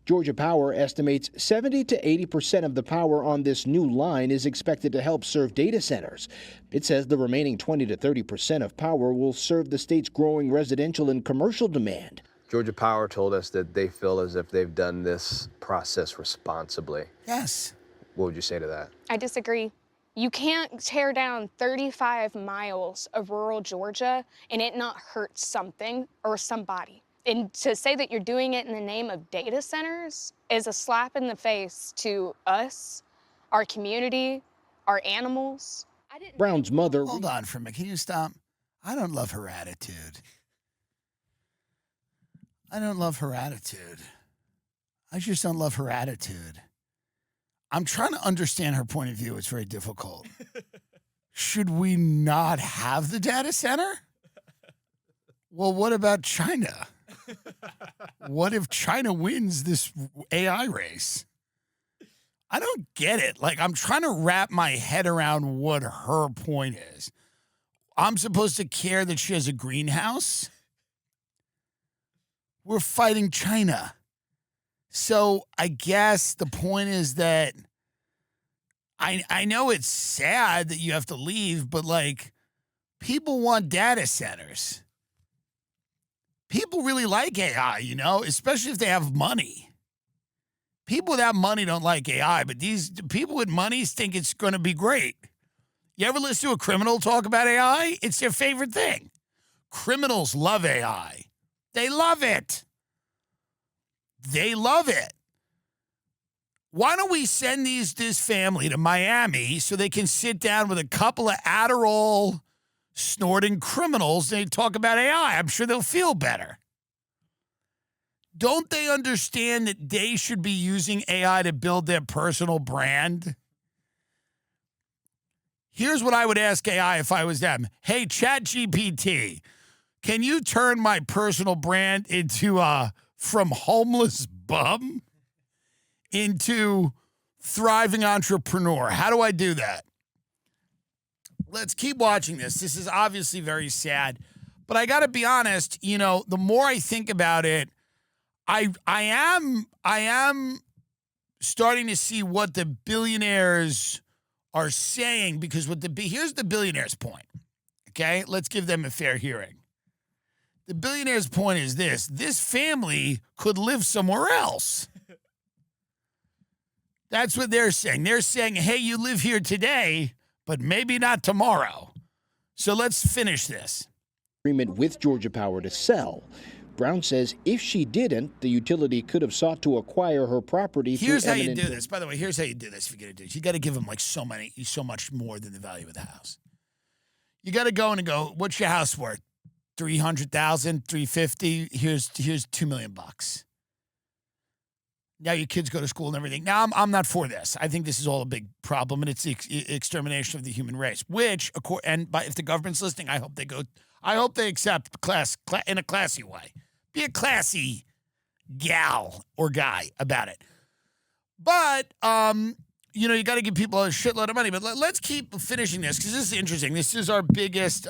Georgia Power estimates 70 to 80% of the power on this new line is expected to help serve data centers. It says the remaining 20 to 30% of power will serve the state's growing residential and commercial demand. Georgia Power told us that they feel as if they've done this process responsibly. Yes. What would you say to that? I disagree. You can't tear down 35 miles of rural Georgia and it not hurt something or somebody. And to say that you're doing it in the name of data centers is a slap in the face to us, our community, our animals. Brown's mother... Hold on for a minute. Can you stop? I don't love her attitude. I don't love her attitude. I just don't love her attitude. I'm trying to understand her point of view. It's very difficult. Should we not have the data center? Well, what about China? What if China wins this AI race? I don't get it. Like, I'm trying to wrap my head around what her point is. I'm supposed to care that she has a greenhouse? We're fighting China. So I guess the point is that I know it's sad that you have to leave, but, like, people want data centers. People really like AI, you know, especially if they have money. People without money don't like AI, but these people with money think it's going to be great. You ever listen to a criminal talk about AI? It's their favorite thing. Criminals love AI. They love it. They love it. Why don't we send this family to Miami so they can sit down with a couple of Adderall snorting criminals and they talk about AI? I'm sure they'll feel better. Don't they understand that they should be using AI to build their personal brand? Here's what I would ask AI if I was them. Hey, ChatGPT, can you turn my personal brand into from homeless bum into thriving entrepreneur? How do I do that? Let's keep watching this. This is obviously very sad, but I got to be honest, you know, the more I think about it, I am starting to see what the billionaires are saying, because here's the billionaires' point. Okay? Let's give them a fair hearing. The billionaires' point is this family could live somewhere else. That's what they're saying. They're saying, hey, you live here today, but maybe not tomorrow. So let's finish this. Agreement with Georgia Power to sell. Brown says if she didn't, the utility could have sought to acquire her property. Here's how you do this. By the way, here's how you do this if you're going to do this. You got to give them like so much more than the value of the house. You got to go in and go, what's your house worth? 300,000, 350. Here's $2 million. Now your kids go to school and everything. Now I'm not for this. I think this is all a big problem, and it's the extermination of the human race. Which, if the government's listening, I hope they accept class in a classy way. Be a classy gal or guy about it. But you got to give people a shitload of money. But let's keep finishing this because this is interesting. This is our biggest.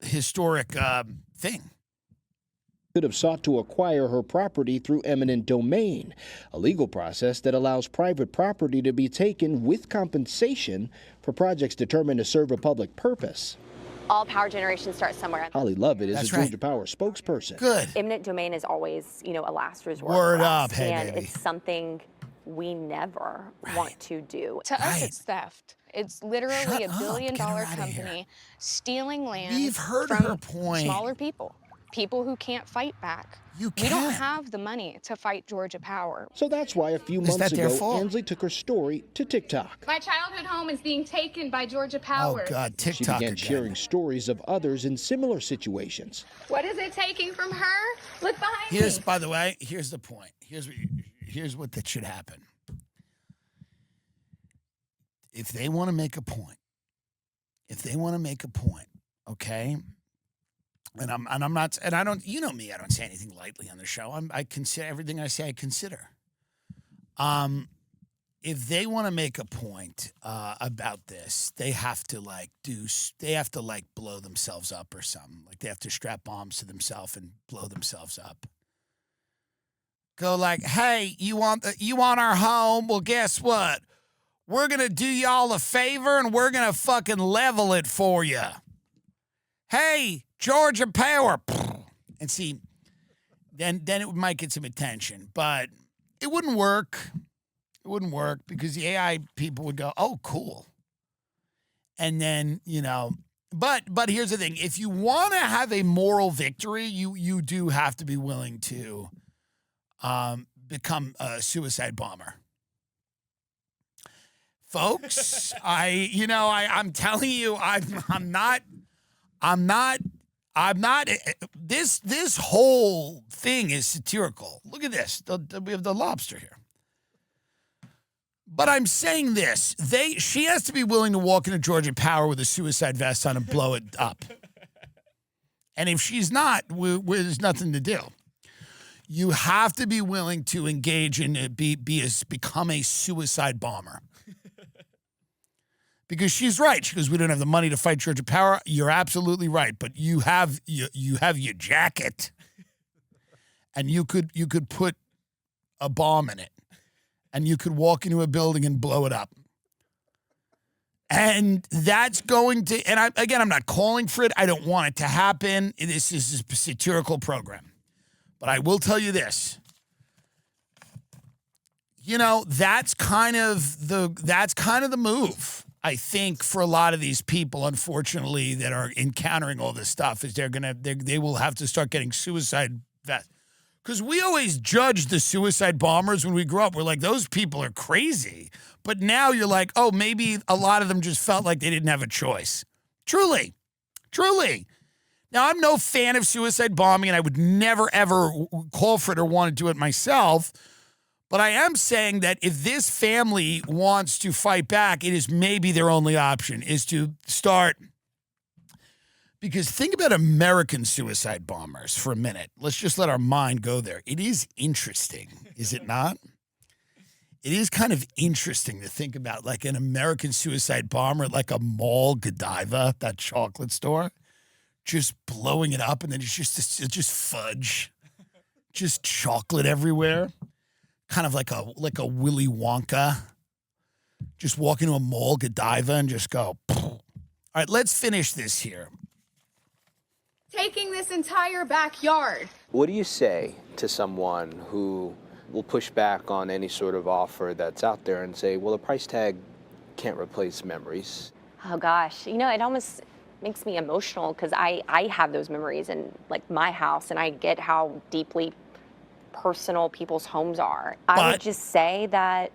Historic thing. Could have sought to acquire her property through eminent domain, a legal process that allows private property to be taken with compensation for projects determined to serve a public purpose. All power generation starts somewhere. Holly Lovett is That's a Georgia Power spokesperson. Good. Eminent domain is always, a last resort. Word for up, us, hey, and baby. it's something we never want to do. To us, it's theft. It's literally Shut a up. billion-dollar Get her outta here. company stealing land We've heard from her point. smaller people who can't fight back. We don't have the money to fight Georgia Power. So that's why a few Is months that their ago, fault? Ansley took her story to TikTok. My childhood home is being taken by Georgia Power. Oh, God, She TikTok began again. sharing stories of others in similar situations. What is it taking from her? Look behind Here's, me. by the way, here's the point. Here's what that should happen. If they want to make a point, okay. And I'm not, and I don't, you know me, I don't say anything lightly on the show. I consider everything I say, I consider. If they want to make a point about this, they have to blow themselves up or something. Like they have to strap bombs to themselves and blow themselves up. Go like, hey, you want our home? Well, guess what? We're going to do y'all a favor and we're going to fucking level it for you. Hey, Georgia Power. And see, then it might get some attention, but it wouldn't work. It wouldn't work because the AI people would go, oh, cool. And then, but here's the thing. If you want to have a moral victory, you do have to be willing to become a suicide bomber. Folks, I'm telling you, I'm not, this whole thing is satirical. Look at this. We have the lobster here. But I'm saying this, she has to be willing to walk into Georgia Power with a suicide vest on and blow it up. And if she's not, there's nothing to do. You have to be willing to engage and become a suicide bomber. Because she's right. She goes, we don't have the money to fight Georgia Power. You're absolutely right. But you have your jacket, and you could put a bomb in it, and you could walk into a building and blow it up. And that's going to. And I'm not calling for it. I don't want it to happen. This is a satirical program. But I will tell you this. That's kind of the move. I think for a lot of these people, unfortunately, that are encountering all this stuff, is they will have to start getting suicide vests. Because we always judged the suicide bombers when we grew up. We're like, those people are crazy. But now you're like, oh, maybe a lot of them just felt like they didn't have a choice. Truly. Now, I'm no fan of suicide bombing, and I would never, ever call for it or want to do it myself. But I am saying that if this family wants to fight back, it is maybe their only option is to start. Because think about American suicide bombers for a minute. Let's just let our mind go there. It is interesting, is it not? It is kind of interesting to think about like an American suicide bomber at like a mall Godiva, that chocolate store, just blowing it up, and then it's just fudge, just chocolate everywhere. Kind of like a Willy Wonka. Just walk into a mall Godiva and just go. All right, let's finish this here. Taking this entire backyard. What do you say to someone who will push back on any sort of offer that's out there and say, well, a price tag can't replace memories? Oh gosh, it almost makes me emotional because I have those memories in like my house, and I get how deeply personal people's homes are. I would just say that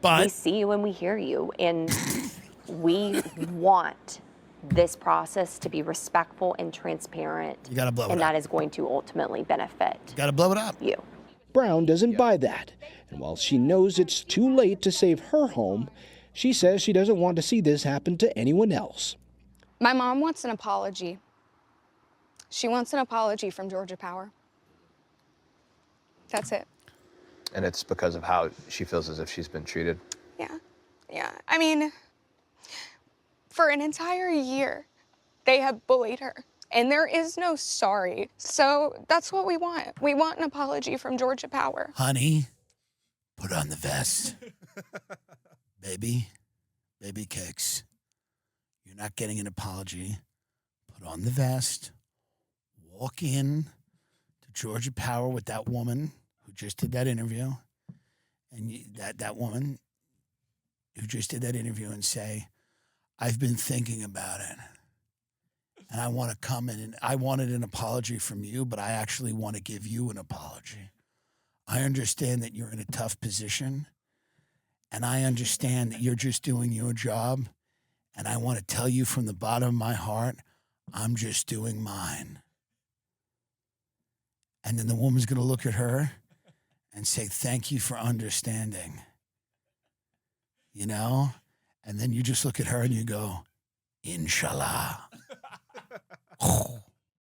we see you and we hear you, and we want this process to be respectful and transparent. You gotta blow it and up. that is going to ultimately benefit You gotta blow it up. you. Brown doesn't buy that. And while she knows it's too late to save her home, she says she doesn't want to see this happen to anyone else. My mom wants an apology. She wants an apology from Georgia Power. That's it. And it's because of how she feels as if she's been treated. Yeah. I mean, for an entire year, they have bullied her. And there is no sorry. So that's what we want. We want an apology from Georgia Power. Honey, put on the vest. Baby cakes. You're not getting an apology. Put on the vest. Walk in to Georgia Power with that woman who just did that interview. And that woman who just did that interview and say, I've been thinking about it. And I want to come in and I wanted an apology from you, but I actually want to give you an apology. I understand that you're in a tough position, and I understand that you're just doing your job, and I want to tell you from the bottom of my heart, I'm just doing mine. And then the woman's going to look at her and say, thank you for understanding. You know? And then you just look at her and you go, Inshallah.